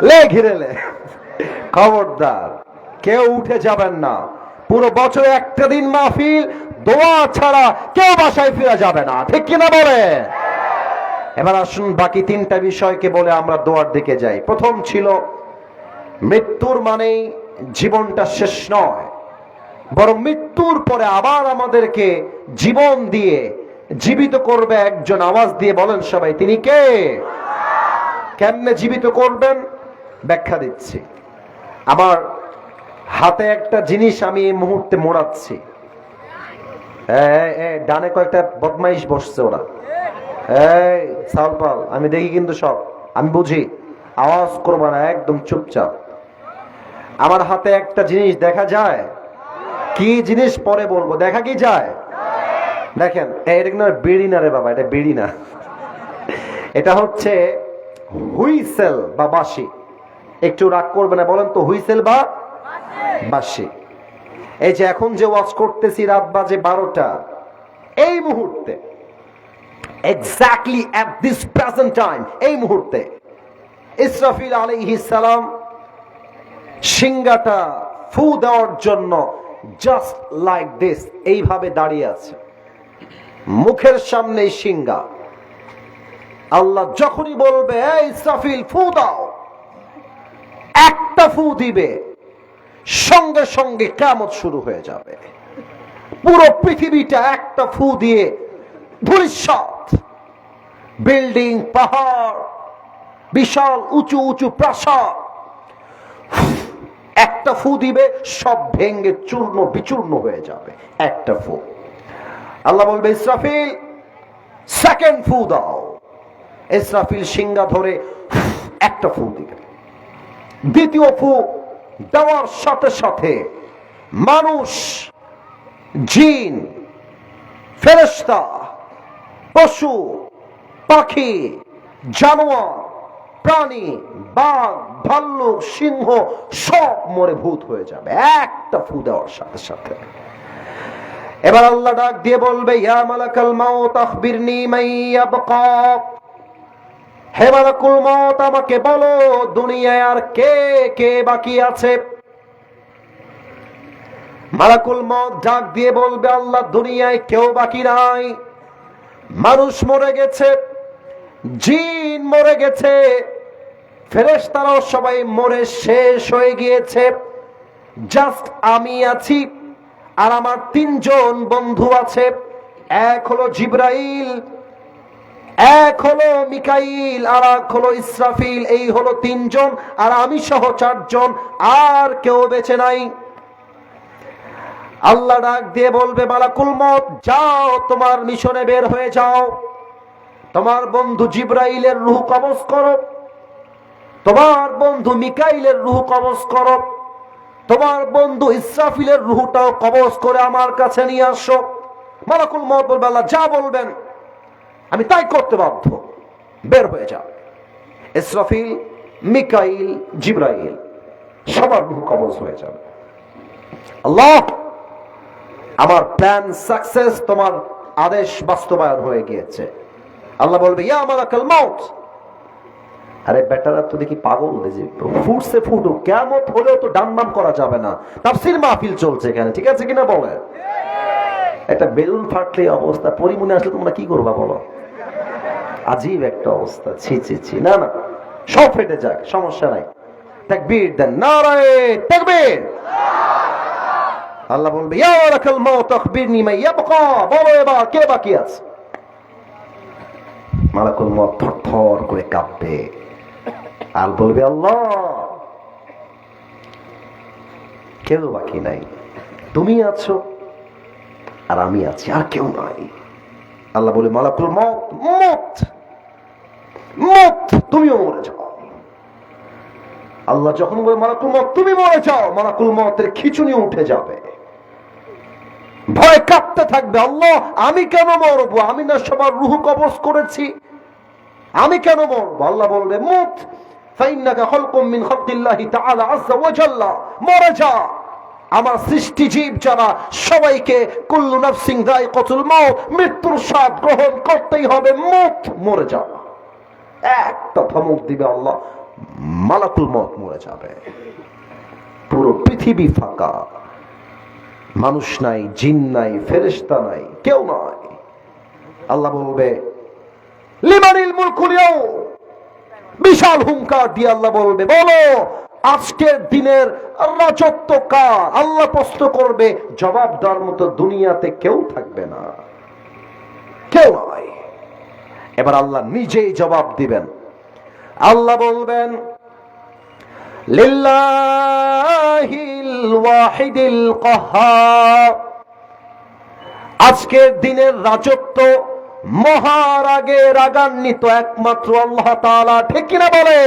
লে ঘিরে লে, খবরদার কেউ উঠে যাবেন না। পুরো বছরে একটা দিন মাহফিল, দোয়া ছাড়া কেউ বাসায় ফিরে যাবে না। ঠিক কিনা বলে? এবার আসুন বাকি 3টা বিষয়কে বলে আমরা দোয়ার দিকে যাই। প্রথম ছিল, মৃত্যুর মানেই জীবনটা শেষ নয়, বরং মৃত্যুর পরে আবার আমাদেরকে জীবন দিয়ে জীবিত করবে একজন। আওয়াজ দিয়ে বলেন সবাই, তিনি কে? কেমনে জীবিত করবেন ব্যাখ্যা দিচ্ছি। আমার হাতে একটা জিনিস আমি এই মুহূর্তে মোড়াচ্ছি। ডানে কয়েকটা বদমাইশ বসছে, ওরা এই সালপাল আমি দেখি কিন্তু সব, আমি বুঝি। আওয়াজ করবো না, একদম চুপচাপ। আমার হাতে একটা জিনিস দেখা যায়, কি জিনিস পরে বলবো, দেখা কি যায়? দেখেন, এটা কিন্তু বিড়ি না রে বাবা, এটা বিড়ি না, এটা হচ্ছে হুইসেল বা বাঁশি। একটু রাগ করবে না, বলেন তো হুইসেল বা বাঁশি। এই যে এখন যে ওয়াজ করতেছি, রাত বাজে 12টা, এই মুহূর্তে exactly at this present time, এই মুহূর্তে ইসরাফিল আলাইহিস সালাম সিংহাটা ফু দেওয়ার জন্য জাস্ট লাইক দিস এইভাবে দাঁড়িয়ে আছে, মুখের সামনে সিংহা। আল্লাহ যখনই বলবে এই ইসরাফিল ফু দাও, একটা ফু দিবে, সঙ্গে সঙ্গে কিয়ামত শুরু হয়ে যাবে। পুরো পৃথিবীটা একটা ফু দিয়ে ধূলিসাৎ, বিল্ডিং, পাহাড়, বিশাল উঁচু উঁচু প্রাসাদ, একটা ফু দিবে, সব ভেঙে চূর্ণ বিচূর্ণ হয়ে যাবে। একটা ফু। আল্লাহ বলবে ইসরাফিল সেকেন্ড ফু দাও। ইসরাফিল সিংহা ধরে একটা ফু দিবে। দ্বিতীয় ফু দেওয়ার সাথে সাথে মানুষ, জিন, ফেরেশতা, পশু, পাখি, জানোয়ার, প্রাণী, বাঘ, ভাল্লুক, সিংহ সব মরে ভূত হয়ে যাবে একটা ফু দেওয়ার সাথে সাথে। এবার আল্লাহ ডাক দিয়ে বলবে ইয়া মালাকাল মাউত আখবিরনি মান ইয়াবকা। হে মালাকুল মউত, আমাকে বলো দুনিয়ায় আর কে কে বাকি আছে। মালাকুল মউত ডাক দিয়ে বলবে আল্লাহ দুনিয়ায় কেউ বাকি নাই। মানুষ মরে গেছে, জিন মরে গেছে, ফেরেশতারাও সবাই মরে শেষ হয়ে গিয়েছে। জাস্ট আমি আছি আর আমার 3 জন বন্ধু আছে। এক হলো জিবরাইল, এক হলো মিকাইল, আর এক হলো ইসরাফিল। এই হলো তিনজন, আর আমি সহ চারজন, আর কেউ বেঁচে নাই। আল্লাহ ডাক দিয়ে বলবে, মালাকুল মউত যাও, তোমার মিশনে বের হয়ে যাও। তোমার বন্ধু জিব্রাইলের রূহ কবজ করো, তোমার বন্ধু মিকাইলের রূহ কবজ করো, তোমার বন্ধু ইসরাফিলের রূহটাও কবজ করে আমার কাছে নিয়ে আসো। মালাকুল মউত বলবে, আল্লাহ যা বলবেন আমি তাই করতে বাধ্য, বের হয়ে যাও। ইসরাফিল, মিকাইল, জিব্রাইল সবার রূহ কবজ হয়ে যাবে। আল্লাহ, আমার প্ল্যান সাকসেস, তোমার আদেশ বাস্তবায়ন হয়ে গিয়েছে। আল্লাহ বলবে, ইয়া মালাকুল মউত। আরে বেটারা তো দেখি পাগল, ফুটছে ফুটুক, কিয়ামত হলেও তো ডান বাম করা যাবে না। তাফসীর মাহফিল চলছে এখানে, ঠিক আছে কিনা বলে? একটা বেলুন ফাটলে অবস্থা, পরিমণি আসলে তোমরা কি করবা বলো? আজীব একটা অবস্থা, ছি ছি ছি। না না, সব ফেটে যাক, সমস্যা নাই। তাকবীর দেন, নারায়ে তাকবীর। আল্লাহ বলবে, ইয়া মালাকুল মউত আখবিরনি মা ইয়াবকা। বলো এবার কে বাকি আছে? মালাকুল মউত থরথর করে কাঁপবে আর বলবে, আল্লাহ কেউ বাকি নাই, তুমি আছো আর আমি আছি, আর কেউ নাই। আল্লাহ বলে, মালাকুল মউত মউত মউত, তুমিও মরে যাও। আল্লাহ যখন বলে, মালাকুল মউত তুমি মরে যাও, মালাকুল মউতের খিঁচুনি উঠে যাবে, ভয় কাঁপতে থাকবে। আল্লাহ আমি কেন মরবো? আমি না সবার রূহ কবজ করেছি, আমি কেন মরবো? আল্লাহ বলবে, মুত ফাইন্নাকা খালকুম মিন খালকিল্লাহি তাআলা আযজা ওয়া জাল্লা। মরে যা। আমার সৃষ্টি জীব যারা সবাইকে কুল্লু নাফসিন যায়িকাতুল মাউত, মৃত্যুর স্বাদ গ্রহণ করতেই হবে, মুত, মরে যা। একটা ধমক দিবে আল্লাহ, মালাকুল মউত মরে যাবে। পুরো পৃথিবী ফাঁকা, মানুষ নাই, জিন নাই, ফেরেশতা নাই, কেউ নাই। আল্লাহ বলবে, লিমানিল মুলকুল ইয়াউম। বিশাল হুঙ্কার দিয়ে আল্লাহ বলবে, বলো আজকের দিনের রাজত্ব কার? আল্লাহ প্রশ্ন করবে, জবাব দেওয়ার মতো দুনিয়াতে কেউ থাকবে না, কেউ নাই। এবার আল্লাহ নিজেই জবাব দিবেন। আল্লাহ বলবেন, লিল্লাহিল ওয়াহিদিল কাহ্হার। আজকের দিনের রাজত্ব মহারাগে রাগান্বিত একমাত্র আল্লাহ তাআলা, ঠিক কিনা বলে?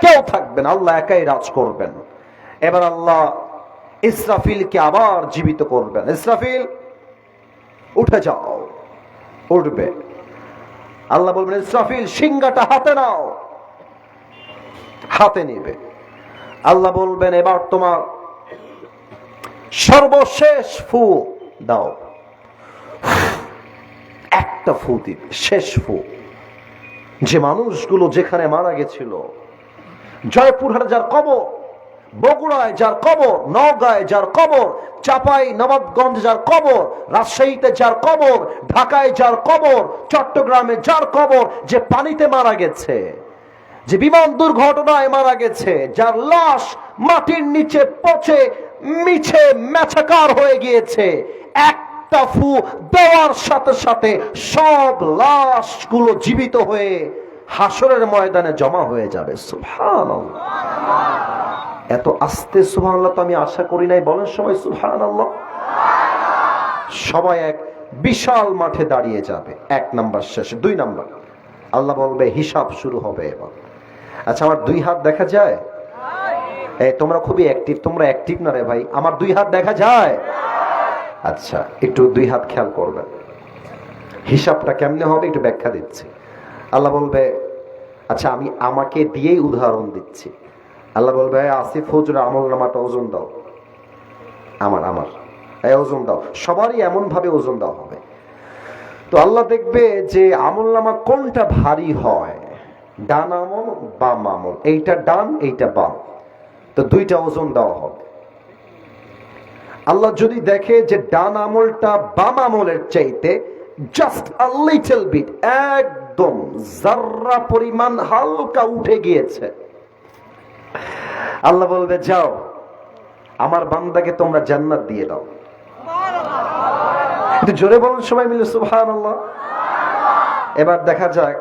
কেউ থাকবে না, আল্লাহ একাই রাজ করবেন। এবার আল্লাহ ইসরাফিলকে আবার জীবিত করবেন। ইসরাফিল উঠে যাও, উঠবে। আল্লাহ বলবেন, ইসরাফিল সিংহাটা হাতে নাও, হাতে নিবে। আল্লাহ বলবেন, এবার তোমার সর্বশেষ ফু দাও। একটা ফু দিবে, শেষ ফু। যে মানুষগুলো যেখানে মারা গেছিল, জয়পুরহাটে যার কবর, বগুড়ায় যার কবর, নওগাঁয় যার কবর, চাপাই নবাবগঞ্জ যার কবর, রাজশাহীতে যার কবর, ঢাকায় যার কবর, চট্টগ্রামে যার কবর, যে পানিতে মারা গেছে, যে বিমান দুর্ঘটনায় মারা গেছে, যার লাশ মাটির নিচে পচে মিছে মেছাকার হয়ে গিয়েছে, একটা ফু দেওয়ার সাথে সাথে সব লাশগুলো জীবিত হয়ে হাসরের ময়দানে জমা হয়ে যাবে। সুবহানাল্লাহ। এত আস্তে সুবহানাল্লাহ তো আমি আশা করি নাই। বলেন সবাই সুবহানাল্লাহ। সবাই এক বিশাল মাঠে দাঁড়িয়ে যাবে। এক নাম্বার শেষে, 2 নাম্বার আল্লাহ বলবে, হিসাব শুরু হবে এবার। আচ্ছা, আমার 2 হাত দেখা যায়? এই তোমরা খুবই অ্যাক্টিভ, তোমরা অ্যাক্টিভ না রে ভাই। আমার 2 হাত দেখা যায়? আচ্ছা, একটু 2 হাত খেয়াল করবেন। হিসাবটা কেমনে হবে একটু ব্যাখ্যা দিচ্ছি। আল্লাহ বলবে, আচ্ছা আমি আমাকে দিয়েই উদাহরণ দিচ্ছি। আল্লাহ বলবে, আসিফ হুজুর আমল নামাটা ওজন দাও। আমার এই ওজন দাও। সবারই এমন ভাবে ওজন দেওয়া হবে। তো আল্লাহ দেখবে যে আমল নামা কোনটা ভারী হয়, ডান আমল বাম আমল, এইটা ডান এইটা বাম, তো 2টা ওজন দেওয়া হবে। আল্লাহ যদি দেখে যে ডান আমলটা বাম আমলের চাইতে জাস্ট আ লিটল বিট, একদম যাররা পরিমাণ হালকা উঠে গিয়েছে, আল্লাহ বলবে, যাও আমার বান্দাকে তোমরা জান্নাত দিয়ে দাও। একটু জোরে বলুন সবাই মিলে সুবহানাল্লাহ। এবার দেখা যাক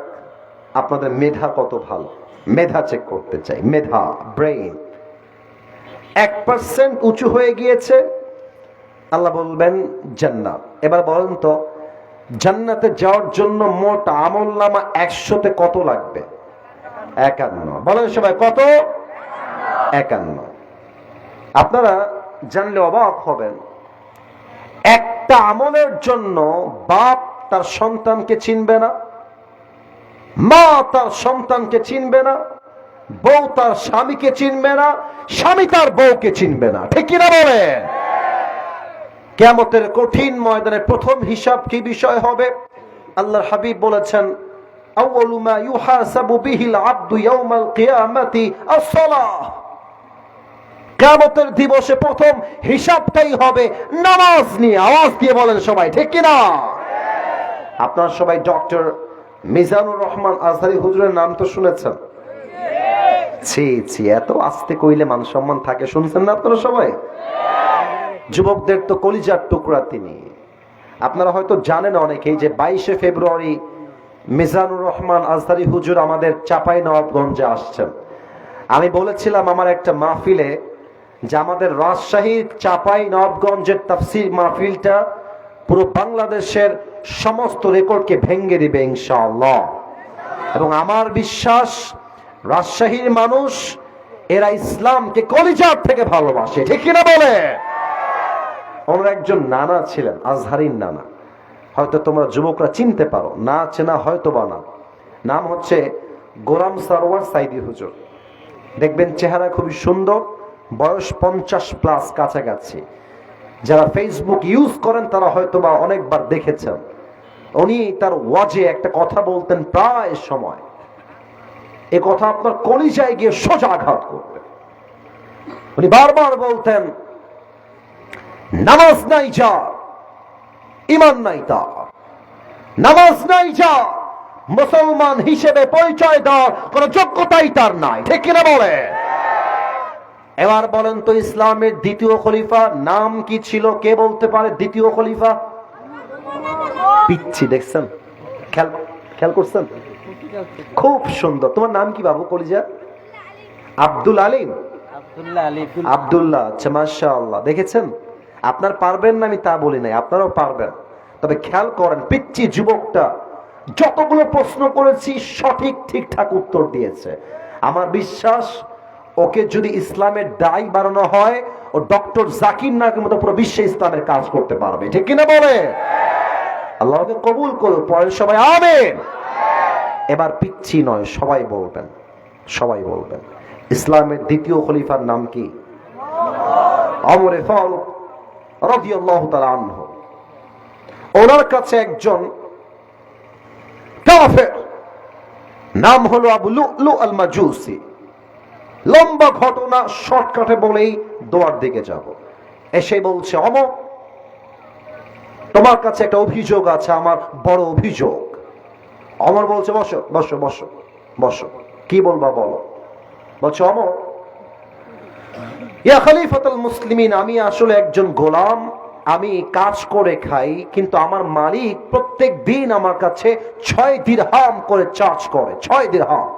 আপনাদের মেধা কত ভালো। মেধা চেক করতে চাই, মেধা, ব্রেইন 1% উঁচু হয়ে গিয়েছে, আল্লাহ বলবেন জান্নাত। এবার বলেন তো জান্নাতে যাওয়ার জন্য মোট আমলনামা 100তে কত লাগবে? 51। বলেন সবাই কত? 51। আপনারা জানলে অবাক হবেন, একটা আমলের জন্য বাপ তার সন্তানকে চিনবে না, মা তার সন্তানকে চিনবে না, বউ তার স্বামীকে চিনবে না, স্বামী তার বউকে চিনবে না। ঠিক কিনা বলেন? কিয়ামতের কঠিন ময়দানে প্রথম হিসাব কি বিষয় হবে? আল্লাহর হাবিব বলেছেন, আউয়ালু মা ইউহাসাবু বিহিল আবদু ইয়াউমাল কিয়ামাতি আস-সালাহ। কিয়ামতের দিবসে প্রথম হিসাবটাই হবে নামাজ নিয়ে। আওয়াজ দিয়ে বলেন সবাই, ঠিক কিনা? আপনারা সবাই ডক্টর মিজানুর রহমান আজহারী হুজুরের নাম তো শুনেছেন? ছি ছি, এত আস্তে কইলে মান সম্মান থাকে, শুনছেন না আপনারা সবাই? যুবকদের তো কলিজার টুকরা তিনি। আপনারা হয়তো জানেন অনেকেই যে 22শে ফেব্রুয়ারি মিজানুর রহমান আজহারী হুজুর আমাদের চাঁপাইনবাবগঞ্জে আসছেন। আমি বলেছিলাম আমার একটা মাহফিলে যে আমাদের রাজশাহীর চাঁপাইনবাবগঞ্জের তাফসীর মাহফিলটা পুরো বাংলাদেশের সমস্ত রেকর্ডকে ভেঙে দিবে ইনশাআল্লাহ। এবং আমার বিশ্বাস রাজশাহীর মানুষ এরা ইসলামকে কলিজার থেকে ভালোবাসে। ঠিক কিনা বলে? ওনার একজন নানা ছিলেন, আজহারীর নানা, হয়তো তোমরা যুবকরা চিনতে পারো, না চেনা হয়তো বা না। নাম হচ্ছে গোলাম সরওয়ার সাইদি হুজুর। দেখবেন চেহারা খুবই সুন্দর, বয়স 50+ কাছাকাছি। যারা ফেসবুক ইউজ করেন তারা হয়তো বা অনেকবার দেখেছেন। উনি তার ওয়াজে একটা কথা বলতেন প্রায় সময়, এ কথা আপনার কলিজায় গিয়ে সোজা আঘাত করবে। উনি বারবার বলতেন, নামাজ নাই যা, ঈমান নাই তা। নামাজ নাই যা, মুসলমান হিসেবে পরিচয় দেওয়ার কোন যোগ্যতাই তার নাই। ঠিক কিনা বলে? এবার বলেন তো ইসলামের দ্বিতীয় খলিফা নাম কি ছিল? কে বলতে পারে দ্বিতীয় খলিফা? পিচ্ছি, দেখছেন? খেয়াল করছেন? খুব সুন্দর। তোমার নাম কি বাবু কলিজা? আব্দুল আলিম। আব্দুল্লাহ। আচ্ছা, মাশাআল্লাহ। দেখেছেন, আপনার পারবেন না আমি তা বলি নাই, আপনারাও পারবেন। তবে খেয়াল করেন, পিচ্ছি যুবকটা যতগুলো প্রশ্ন করেছি সঠিক ঠিকঠাক উত্তর দিয়েছে। আমার বিশ্বাস ওকে যদি ইসলামের দায়ী বানানো হয়, ও ডক্টর জাকির নায়কের মতো পুরো বিশ্বে ইসলামের কাজ করতে পারবে। ঠিক কিনা বলে? আল্লাহকে কবুল করুন। পরে সবাই আমিন। এবার পিচ্ছি নয়, সবাই বলবেন, সবাই বলবেন ইসলামের দ্বিতীয় খলিফার নাম কি? ওমর ফারুক রাদিয়াল্লাহু তাআলা আনহু। ওনার কাছে একজন কাফের নাম হলো আবু লু'লু আল মাজুসি। লম্বা ঘটনা, শর্টকাটে বলেই দোয়ার দিকে যাব। এসে বলছে, ওমর তোমার কাছে একটা অভিযোগ আছে, আমার বড় অভিযোগ। ওমর বলছে, বসো বসো বসো বসো, কি বলবা বলো। বলছে, ওমর ইয়া খলিফাতুল মুসলিমিন, আমি আসলে একজন গোলাম, আমি কাজ করে খাই, কিন্তু আমার মালিক প্রত্যেক দিন আমার কাছে 6 দিরহাম করে চার্জ করে। 6 দিরহাম।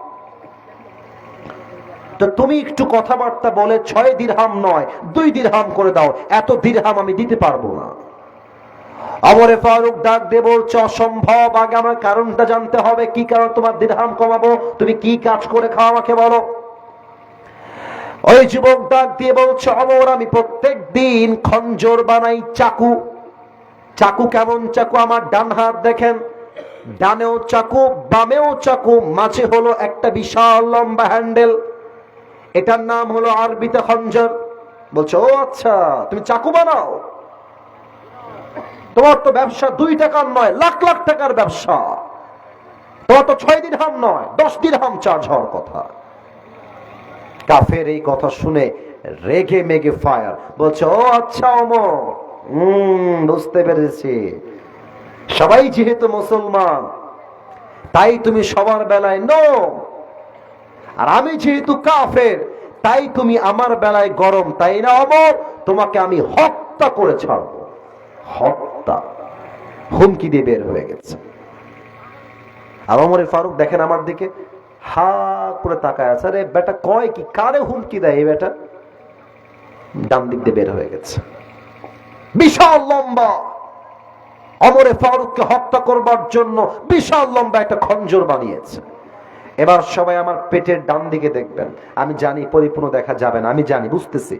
তো তুমি একটু কথাবার্তা বলে 6 দিরহাম নয় 2 দিরহাম করে দাও, এত দিরহাম আমি দিতে পারবো না। ওমর ফারুক ডাক দিয়ে বলছে, অসম্ভব, আগে আমার কারণটা জানতে হবে। কি কারণ তোমার দিরহাম কমাবো? তুমি কি কাজ করে খাও আমাকে বলো। ওই যুবক ডাক দিয়ে বলছে, ওমর আমি প্রত্যেক দিন খঞ্জর বানাই, চাকু। চাকু কেমন চাকু? আমার ডান হাত দেখেন, ডানেও চাকু বামেও চাকু, মাঝে হলো একটা বিশাল লম্বা হ্যান্ডেল, এটার নাম হলো আরবিতে খঞ্জর। বলছে, ও আচ্ছা, তুমি চাকু বানাও? তোমার তো ব্যবসা 2 টাকার নয়, লাখ লাখ টাকার ব্যবসা। তোমার তো 6 দিরহাম নয় 10 দিরহাম চার্জ হওয়ার কথা। কাফের এই কথা শুনে রেগে মেগে ফায়ার। বলছে, ও আচ্ছা ওমর, বুঝতে পেরেছি, সবাই যেহেতু মুসলমান তাই তুমি সবার বেলায় নো, আর আমি যেহেতু কাফের তাই তুমি আমার বেলায় গরম, তাই না ওমর? তোমাকে আমি হত্যা করে ছাড়বো। হত্যা, হুমকি দিয়ে বের হয়ে গেছে। আর ওমরে ফারুক দেখেন আমার দিকে, হা করে তাকায় আছে। আরে বেটা কয় কি, কারে হুমকি দেয় এই বেটা? ডান দিক দিয়ে বের হয়ে গেছে। বিশাল লম্বা, ওমরে ফারুককে হত্যা করবার জন্য বিশাল লম্বা একটা খঞ্জর বানিয়েছে। এবার সবাই আমার পেটের ডান দিকে দেখবেন। আমি জানি পরিপূর্ণ দেখা যাবে না, আমি জানি, বুঝতেছি,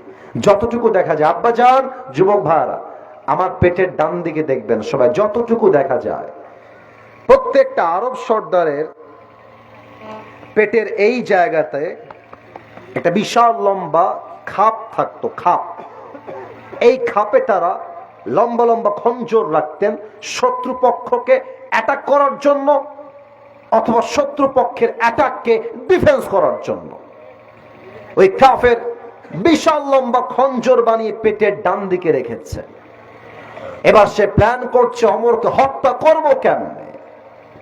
যতটুকু দেখা যায়। আব্বা যান, যুবক ভাইরা, আমার পেটের ডান দিকে দেখবেন সবাই, যতটুকু দেখা যায়। প্রত্যেকটা আরব সর্দারের পেটের এই জায়গাতে একটা বিশাল লম্বা খাপ থাকতো, খাপ। এই খাপে তারা লম্বা লম্বা খঞ্জর রাখতেন শত্রুপক্ষকে অ্যাটাক করার জন্য, অথবা শত্রুপক্ষের অ্যাটাককে ডিফেন্স করার জন্য। ওই কাফের বিশাল লম্বা খঞ্জর বানিয়ে পেটের ডান দিকে রেখেছে। এবার সে প্ল্যান করছে ওমরকে হত্যা করব কেমনে।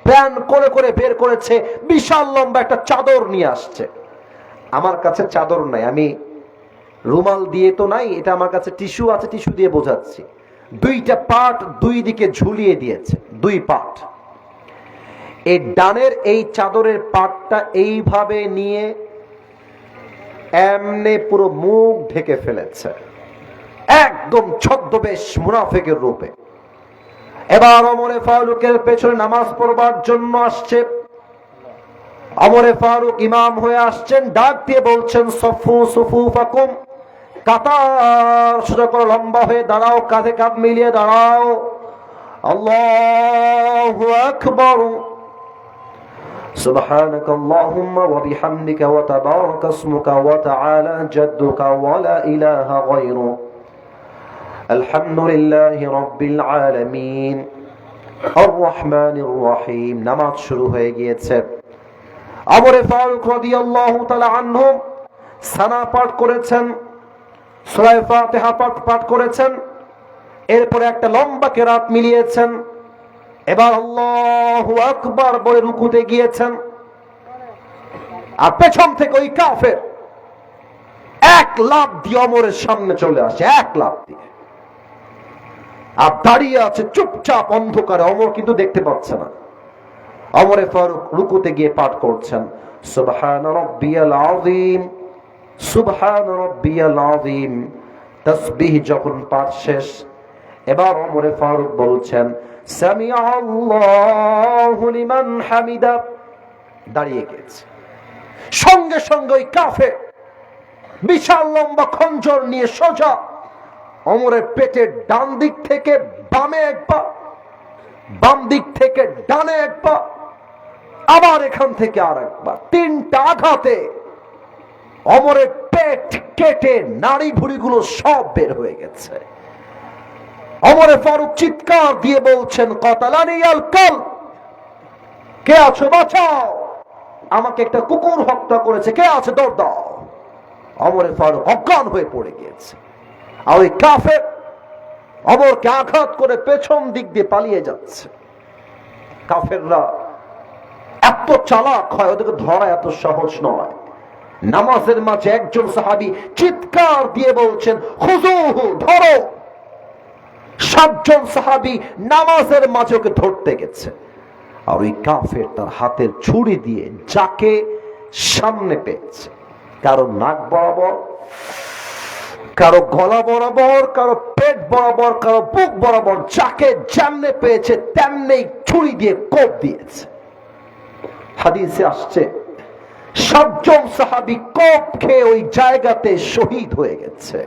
প্ল্যান করে করে বের করেছে, বিশাল লম্বা একটা চাদর নিয়ে আসছে। আমার কাছে চাদর নাই, আমি রুমাল দিয়ে তো নাই, এটা আমার কাছে টিস্যু আছে, টিস্যু দিয়ে বোঝাচ্ছি। দুইটা পাট দুই দিকে ঝুলিয়ে দিয়েছে, দুই পাট। এই ডানের এই চাদরের পাটটা এইভাবে নিয়ে এমনে পুরো মুখ ঢেকে ফেলেছে, একদম ছদ্মবেশ মুনাফিকের রূপে। এবার ওমরে ফারুকের পেছনে নামাজ পড়বার জন্য আসছে। ওমরে ফারুক ইমাম হয়ে আসছেন, ডাক দিয়ে বলছেন, সফু সুফুফাকুম, কাতার সোজা করে লম্বা হয়ে দাঁড়াও, কাঁধে কাঁধ মিলিয়ে দাঁড়াও। আল্লাহু আকবার, سبحانك اللهم وبحمدك وتبارك اسمك وتعالى جدك ولا إله غيرك الحمد لله رب العالمين الرحمن الرحيم। নামাজ শুরু হয়ে গিয়েছে। ওমরে ফারুক রাদিয়াল্লাহু তাআলা আনহু সানা পাঠ করেছেন, সূরা ফাতিহা পাঠ করেছেন, এরপরে একটা লম্বা কিরাত মিলিয়েছেন। এবার আল্লাহু আকবার বলে রুকুতে গিয়েছেন। আর পেছন থেকে ওই কাফের এক লাফ দিয়ে ওমরের সামনে চলে আসে, এক লাফ দিয়ে। আর দাঁড়িয়ে আছে চুপচাপ অন্ধকারে, ওমর কিন্তু দেখতে পাচ্ছে না। ওমরে ফারুক রুকুতে গিয়ে পাঠ করছেন, সুবহান রাব্বিয়াল আযীম, সুবহান রাব্বিয়াল আযীম। তাসবিহ যখন পাঠ শেষ, এবার ওমরে ফারুক বলছেন, সামিআ আল্লাহু লিমান হামিদা, দাঁড়িয়ে গেছে। সঙ্গে সঙ্গে ওই কাফের বিশাল লম্বা খঞ্জর নিয়ে সোজা ওমরের পেটের ডান দিক থেকে বামে একবার, বাম দিক থেকে ডানে একবার, আবার এখান থেকে আর একবার, তিনটা আঘাতে ওমরের পেট কেটে নাড়ি ভুড়িগুলো সব বের হয়ে গেছে। ওমরে ফারুক চিৎকার দিয়ে বলছেন, কাতালানি আল কাল, কে আছো বাঁচাও, আমাকে একটা কুকুর হত্যা করেছে, কে আছে দৌড় দাও। ওমরে ফারুক অজ্ঞান হয়ে পড়ে গিয়েছে। আর ওই কাফের ওমরকে আঘাত করে পেছন দিক দিয়ে পালিয়ে যাচ্ছে। কাফেররা এত চালাক হয়, ওদেরকে ধরা এত সহজ নয়। নামাজের মাঝে একজন সাহাবী চিৎকার দিয়ে বলছেন, খুযুহু, ধরো। 7 জন সাহাবী নামাজের মাঝে ওকে ধরতে গেছে। আর ওই কাফের তার হাতের ছুরি দিয়ে যাকে সামনে পেয়েছে, কারো নাক বরাবর, কারো গলা বরাবর, কারো পেট বরাবর, কারো বুক বরাবর, যাকে যেমনে পেয়েছে তেমনি ছুরি দিয়ে কোপ দিয়েছে। হাদিসে আসছে 7 জন সাহাবী কোপ খেয়ে ওই জায়গাতে শহীদ হয়ে গেছে।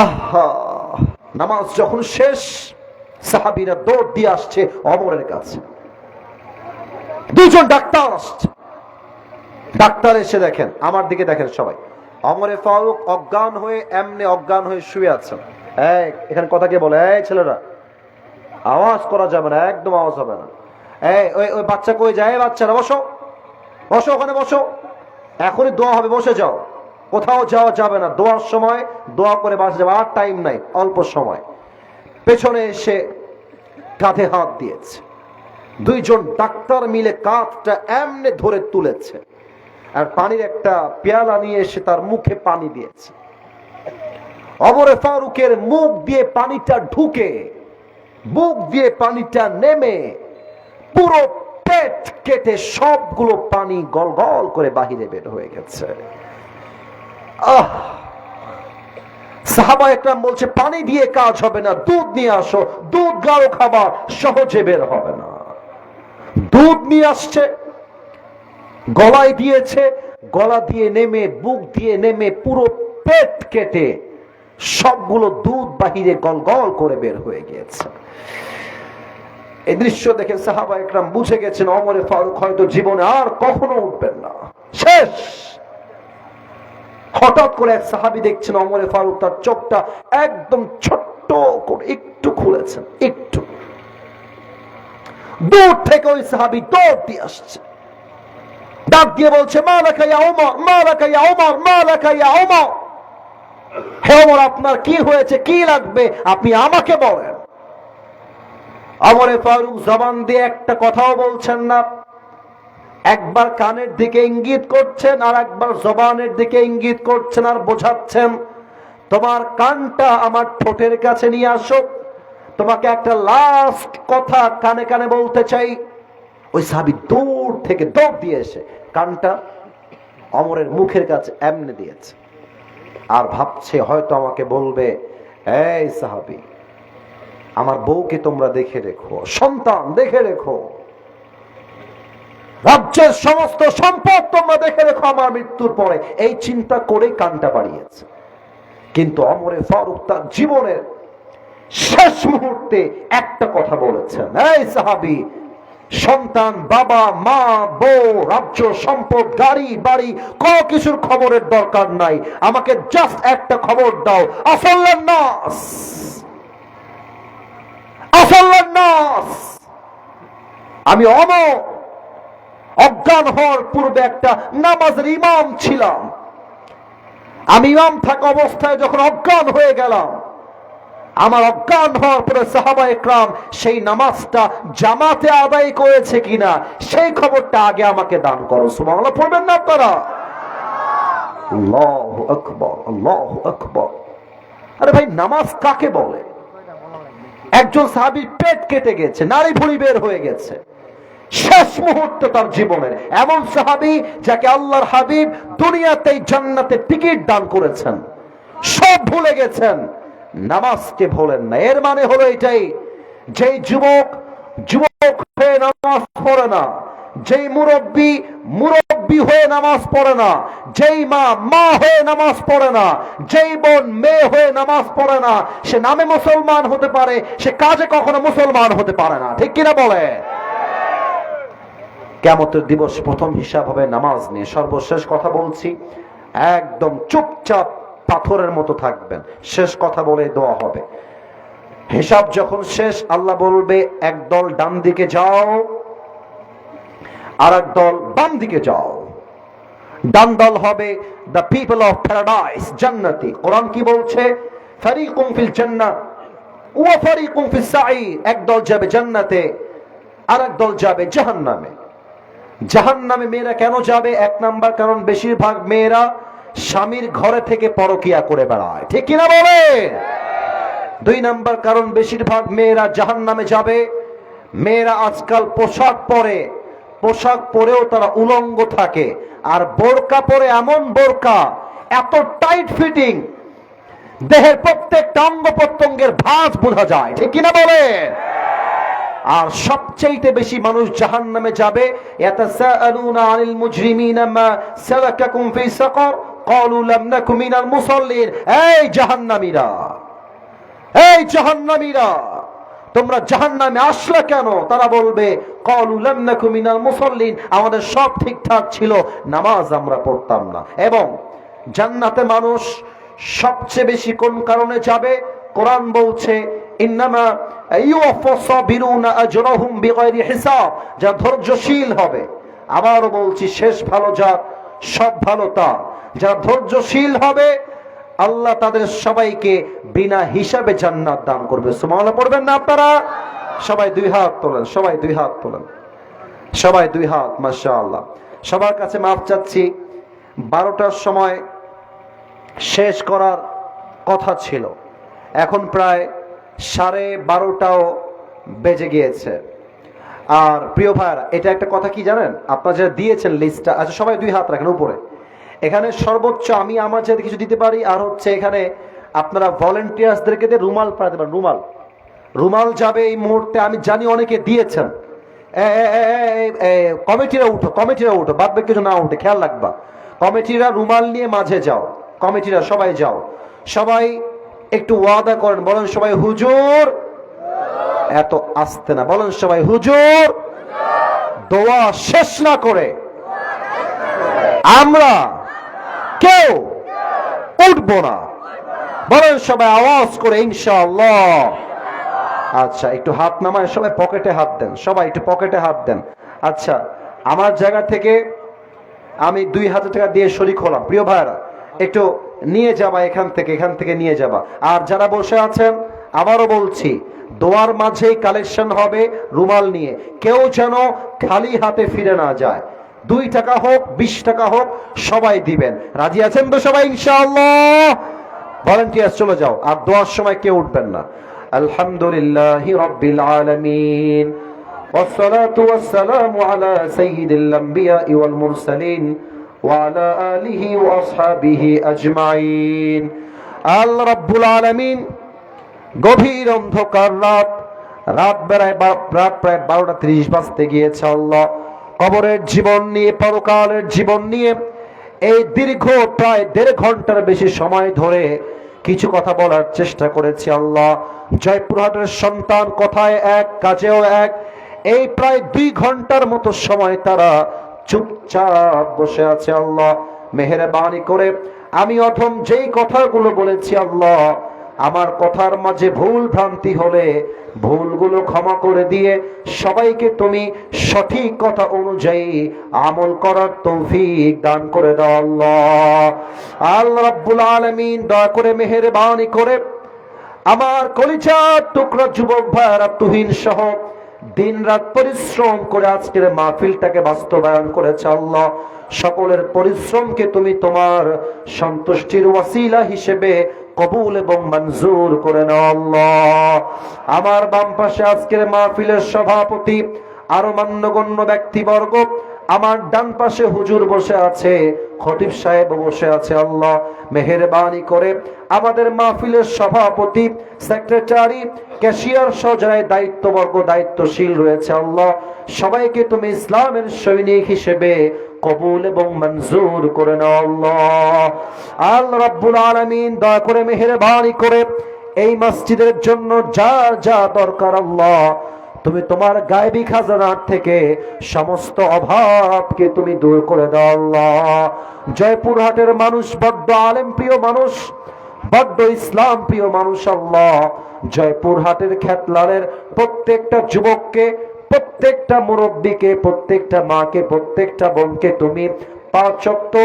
আহা, নামাজ যখন শেষ, সাহাবীরা দৌড় দিয়ে আসছে ওমরের কাছে। 2 জন ডাক্তার আসছে। ডাক্তার এসে দেখেন, আমার দিকে দেখেন সবাই, ওমরে ফারুক অজ্ঞান হয়ে এমনি অজ্ঞান হয়ে শুয়ে আছেন। এখানে কথা কে বলে? এই ছেলেরা, আওয়াজ করা যাবে না, একদম আওয়াজ হবে না। ওই বাচ্চা কই যায়? বাচ্চারা বসো, বসো, ওখানে বসো, এখনই দোয়া হবে, বসে যাও, কোথাও যাওয়া যাবে না। দোয়ার সময় দোয়া করে বাসে যাবে, আর টাইম নাই, অল্প সময়। পেছনে এসে কাঁধে হাত দিয়েছে। 2 জন ডাক্তার মিলে কাঁধটা এমনি ধরে তুলেছে, আর পানির একটা পেয়ালা নিয়ে এসে তার মুখে পানি দিয়েছে। ওমরে ফারুকের মুখ দিয়ে পানিটা ঢুকে, মুখ দিয়ে পানিটা নেমে পুরো পেট কেটে সবগুলো পানি গল গল করে বাহিরে বের হয়ে গেছে। সাহাবা একরাম বলছে পানি দিয়ে কাজ হবে না, দুধ নিয়ে আসো, দুধ গাঢ় খাবার, সহজে বের হবে না। দুধ নিয়ে আসছে, গলায় দিয়েছে, গলা দিয়ে নেমে বুক দিয়ে নেমে পুরো পেট কেটে সবগুলো দুধ বাহিরে গল গল করে বের হয়ে গিয়েছে। এই দৃশ্য দেখে সাহাবা একরাম বুঝে গেছেন ওমরে ফারুক হয়তো জীবনে আর কখনো উঠবেন না, শেষ। হঠাৎ করে এক সাহাবী দেখছেন ওমরে ফারুক তার চোখটা একদম ছোট্ট করে একটু খুলেছেন, একটু। দূর থেকে ওই সাহাবী দৌড় দিয়ে আসছে, ডাক দিয়ে বলছে মালাকা ইয়া ওমর, মালাকা ইয়া ওমর, মালাকা ইয়া ওমর। হে ওমর, আপনার কি হয়েছে, কি লাগবে, আপনি আমাকে বলেন। ওমরে ফারুক জবান দিয়ে একটা কথাও বলছেন না, একবার কানের দিকে ইঙ্গিত করছেন আর একবার জবানের দিকে ইঙ্গিত করছেন আর বোঝাচ্ছেন তোমার কানটা আমার ঠোঁটের কাছে নিয়ে আসো, তোমাকে একটা লাস্ট কথা কানে কানে বলতে চাই। ওই সাহাবী দূর থেকে দৌড় দিয়ে এসে কানটা ওমরের মুখের কাছে এমনি দিয়েছে আর ভাবছে হয়তো আমাকে বলবে, এই সাহাবী, আমার বউকে তোমরা দেখে রেখো, সন্তান দেখে রেখো, রাজ্যের সমস্ত সম্পদ তোমরা দেখে রেখো আমার মৃত্যুর পরে, এই চিন্তা করে কানটা বাড়িয়েছে। কিন্তু ওমরে ফারুক তার জীবনের শেষ মুহূর্তে একটা কথা বলেছেন, এই সাহাবী, সন্তান, বাবা, মা, বউ, রাজ্য, সম্পদ, গাড়ি, বাড়ি, কোনো কিছুর খবরের দরকার নাই, আমাকে জাস্ট একটা খবর দাও, আসল্লান নাস, আসল্লান নাস। আমি অজ্ঞান হওয়ার পূর্বে একটা নামাজের ইমাম ছিলাম, আমি ইমাম থাকা অবস্থায় যখন অজ্ঞান হয়ে গেলাম, আমার অজ্ঞান হওয়ার পরে সাহাবা একরাম সেই নামাজটা জামাতে আদায় করেছে কিনা সেই খবরটা আগে আমাকে দান করো। সুবহানাল্লাহ পড়বেন না আপনারা? আল্লাহু আকবার, আল্লাহু আকবার। আরে ভাই, নামাজ কাকে বলে? একজন সাহাবীর পেট কেটে গেছে, নাড়ি ভুঁড়ি বের হয়ে গেছে, শেষ মুহূর্তে তার জীবনের, এমন সাহাবী যাকে আল্লাহর হাবিব দুনিয়াতেই জান্নাতে টিকিট দান করেছেন, সব ভুলে গেছেন, নামাজকে ভোলেন না। এর মানে হলো এটাই, যেই যুবক হয়ে নামাজ পড়ে না, যেই মুরব্বী হয়ে নামাজ পড়ে না, যেই মা হয়ে নামাজ পড়ে না, যেই বোন মেয়ে হয়ে নামাজ পড়ে না, সে নামে মুসলমান হতে পারে, সে কাজে কখনো মুসলমান হতে পারে না। ঠিক কিনা বলে? কিয়ামতের দিবস প্রথম হিসাব হবে নামাজ নিয়ে। সর্বশেষ কথা বলছি, একদম চুপচাপ পাথরের মতো থাকবেন, শেষ কথা বলে দোয়া হবে। হিসাব যখন শেষ, আল্লাহ বলবে একদল ডান দিকে যাও আর একদল বাম দিকে যাও। ডান দল হবে দ্য পিপল অফ প্যারাডাইস, জান্নাতি। কোরআন কি বলছে? ফারিকুম ফিল জান্নাহ ওয়া ফারিকুম ফিস সাঈর। একদল যাবে জান্নাতে আর একদল যাবে জাহান্নামে। জাহান্নামে মেয়েরা কেন যাবে? এক নাম্বার কারণ, বেশিরভাগ মেয়েরা স্বামীর ঘরে থেকে পরকিয়া করে বেড়ায়। ঠিক কিনা বলে? দুই নাম্বার কারণ, বেশিরভাগ মেয়েরা জাহান্নামে যাবে, মেয়েরা আজকাল পোশাক পরেও তারা উলঙ্গ থাকে, আর বোরকা পরে এমন বোরকা এত টাইট ফিটিং, দেহের প্রত্যেকটা অঙ্গ প্রত্যঙ্গের ভাঁজ বোঝা যায়। ঠিক কিনা বলে? আর সবচেয়ে বেশি মানুষ জাহান্নামে যাবে। ইয়াতাসাআলুনা আনিল মুজরিমিনা মা সালাকাকুম ফি সাকার ক্বালু লাম নাকু মিনাল মুসাল্লিন। এই জাহান্নামীরা, তোমরা জাহান্নামে আসলে কেন? তারা বলবে ক্বালু লাম নাকু মিনাল মুসাল্লিন, আমাদের সব ঠিকঠাক ছিল, নামাজ আমরা পড়তাম না। এবং জান্নাতে মানুষ সবচেয়ে বেশি কোন কারণে যাবে? কোরআন বলছে ইন্নামা ইউওয়াফা সাবিরুনা আজরাহুম বিগাইরি হিসাব, যা ধৈর্যশীল হবে। আবারও বলছি, শেষ ভালো যার, সব ভালো তার। যারা ধৈর্যশীল হবে আল্লাহ তাদের সবাইকে বিনা হিসাবে জান্নাত দান করবে। সুবহানাল্লাহ পড়বেন না আপনারা? সবাই দুই হাত তোলেন, সবাই দুই হাত তোলেন, সবাই দুই হাত। মাশাআল্লাহ। সবার কাছে মাফ চাচ্ছি, 12টার সময় শেষ করার কথা ছিল, এখন প্রায় 12:30টাও বেজে গিয়েছে। আর প্রিয় ভাইরা, এটা একটা কথা কি জানেন, আপনারা যারা দিয়েছেন লিস্টটা, আচ্ছা সবাই 2 হাত রাখেন উপরে। এখানে সর্বোচ্চ আমি আমার যাতে কিছু দিতে পারি, আর হচ্ছে এখানে আপনারা ভলেন্টিয়ার্সদেরকে দিয়ে রুমাল পাঠাতে পারেন। রুমাল যাবে এই মুহূর্তে, আমি জানি অনেকে দিয়েছেন। কমিটিরা উঠো, বাদ বাকি কিছু না উঠে, খেয়াল রাখবা। কমিটিরা রুমাল নিয়ে মাঝে যাও, কমিটিরা সবাই যাও, সবাই একটু ওয়াদা করেন, বলেন সবাই হুজুর, এত আসতে না, বলেন সবাই হুজুর, দোয়া শেষ না করে আমরা কেউ উঠবো না, বলেন সবাই আওয়াজ করে ইনশাআল্লাহ। আচ্ছা, একটু হাত নামায় সবাই পকেটে হাত দেন, সবাই একটু পকেটে হাত দেন। আচ্ছা, আমার জায়গা থেকে আমি 2000 টাকা দিয়ে শরীক হলাম। প্রিয় ভাইরা, একটু নিয়ে যাবা এখান থেকে নিয়ে যাবা। আর যারা বসে আছেন, আবারও বলছি, দোয়ার মাঝেই কালেকশন হবে রুমাল নিয়ে, কেউ যেন খালি হাতে ফিরে না যায়। 2 টাকা হোক 20 টাকা হোক সবাই দিবেন। রাজি আছেন তো সবাই ইনশাআল্লাহ? ভলান্টিয়ার চলে যাও, আর দোয়ার সময় কেউ উঠবেন না। আলহামদুলিল্লাহি রাব্বিল আলামিন, والصلاة والسلام على سيد الأنبياء والمرسلين وعلى آله وأصحابه أجمعين। আল্লাহ রাব্বুল আলামিন গভীর অন্ধকার রাত প্রায় 12:30 বাজতে গিয়েছে। আল্লাহ কবরের জীবন নিয়ে, পরকালের জীবন নিয়ে এই দীর্ঘ প্রায় 1.5 ঘন্টার বেশি সময় ধরে কিছু কথা বলার চেষ্টা করেছি। আল্লাহ, জয়পুরহাটের সন্তান কথায় এক কাজেও এক, এই প্রায় 2 ঘন্টার মতো সময় তারা চুপচাপ বসে আছে। আল্লাহ মেহেরবানি করে আমি অথম যেই কথাগুলো বলেছি, আল্লাহ আমার কথার মাঝে ভুল ভ্রান্তি হলে ভুলগুলো ক্ষমা করে দিয়ে সবাইকে তুমি সঠিক কথা অনুযায়ী আমল করার তৌফিক দান করে দাও। আল্লাহ রাব্বুল আলামিন দয়া করে মেহেরবানি করে আমার কলিজার টুকরা যুবক ভাইরা তুহিন সহ দিনরাত পরিশ্রম করে আজকের মাহফিলটাকে বাস্তবায়ন করেছে। আল্লাহ সকলের পরিশ্রমকে তুমি তোমার সন্তুষ্টির ওয়াসিলা হিসেবে কবুল এবং মঞ্জুর করে নাও। আল্লাহ আমার বাম পাশে আজকের মাহফিলের সভাপতি, আরো মান্যগণ্য ব্যক্তিবর্গ, আমার ডান পাশে হুজুর বসে আছে, খতিব সাহেব বসে আছে। আল্লাহ মেহেরবানি করে আমাদের মাহফিলের সভাপতি, সেক্রেটারি, ক্যাশিয়ার সহ যারা দায়িত্ববর্গ দায়িত্বশীল রয়েছে, আল্লাহ সবাইকে তুমি ইসলামের সৈনিক হিসেবে কবুল এবং মঞ্জুর করে নাও। আল্লাহ রাব্বুল আলামিন দয়া করে মেহেরবানি করে এই মসজিদের জন্য যা যা দরকার, আল্লাহ তুমি তোমার গায়বী খাজানার থেকে সমস্ত অভাবকে তুমি দূর করে দাও। আল্লাহ জয়পুরহাটের মানুষ বড্ড আলেম প্রিয় মানুষ, বড্ড ইসলাম প্রিয় মানুষ। আল্লাহ জয়পুরহাটের খেতলারের প্রত্যেকটা যুবককে, প্রত্যেকটা মুরব্বীকে, প্রত্যেকটা মাকে, প্রত্যেকটা বোনকে তুমি 5 ওয়াক্ত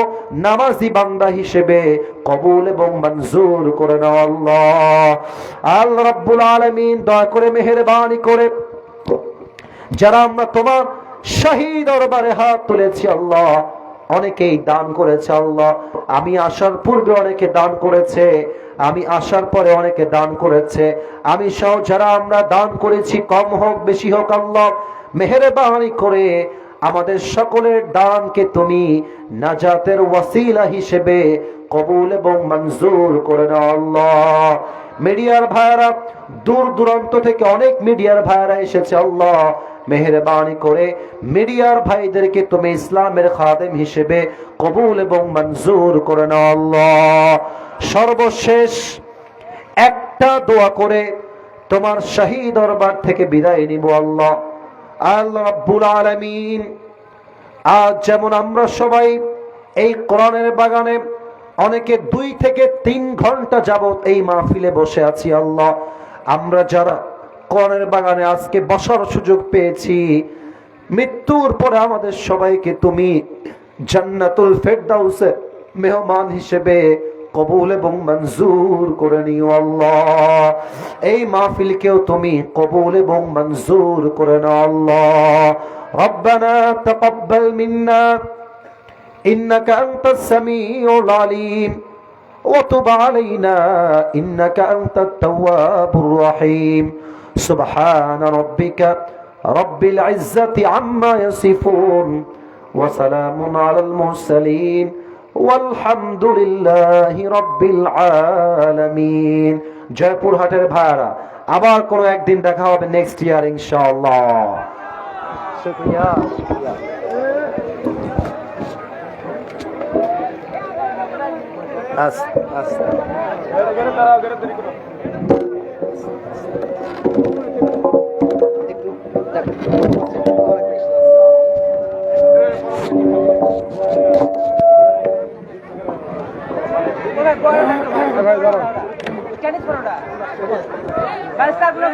নামাজি বান্দা হিসেবে কবুল এবং মঞ্জুর করে নাও। আল্লাহ রাব্বুল আলামিন দয়া করে মেহেরবানি করে যারা আমরা তোমার শাহী দরবারে হাত তুলেছি, আল্লাহ অনেকেই দান করেছে। আল্লাহ আমি আসার পূর্বে অনেকে দান করেছে, আমি আসার পরে অনেকে দান করেছে, আমি সহ যারা আমরা দান করেছি, কম হোক বেশি হোক, আল্লাহ মেহেরবানি করে আমাদের সকলের দানকে তুমি নাজাতের ওয়াসিলা হিসেবে কবুল এবং মঞ্জুর করে নাও। আল্লাহ মিডিয়ার ভাইরা, দূর দূরান্ত থেকে অনেক মিডিয়ার ভাইরা এসেছে। আল্লাহ মেহেরবানি করে মিডিয়ার ভাইদেরকে তুমি ইসলামের খাদেম হিসেবে কবুল এবং মঞ্জুর করে নাও। আল্লাহ সর্বশেষ একটা দোয়া করে তোমার শাহী দরবার থেকে বিদায় নিব। আল্লাহ রাব্বুল আলামিন, আজ যেমন আমরা সবাই এই কোরআনের বাগানে অনেকে 2 থেকে 3 ঘন্টা যাবত এই মাহফিলে বসে আছি, আল্লাহ আমরা যারা কোরআনের বাগানে আজকে বসার সুযোগ পেয়েছি, মৃত্যুর পরে আমাদের সবাইকে তুমি জান্নাতুল ফেরদাউসে মেহমান হিসেবে কবুল এবং মঞ্জুর করে নিও। আল্লাহ এই মাহফিলকেও তুমি কবুল এবং মঞ্জুর করে নাও। আল্লাহ রব্বানা তাকাব্বাল মিন্না ইন্নাকা আনতাস সামিউল আলিম ওয়া তুব আলাইনা ইন্নাকা আনতাত তাওয়াবুর রহিম। সুবহান রাব্বিকা রব্বিল ইজ্জাতি আম্মা ইয়াসিফুন ওয়া সালামুন আলাল মুরসালিন ওয়ালহামদুলিল্লাহি রাব্বিল আলামিন। জয়পুরহাটের ভাইরা, আবার কোনো একদিন দেখা হবে নেক্সট ইয়ার ইনশাআল্লাহ। শুকরিয়া। Chinese paroda. Guys, start vlog.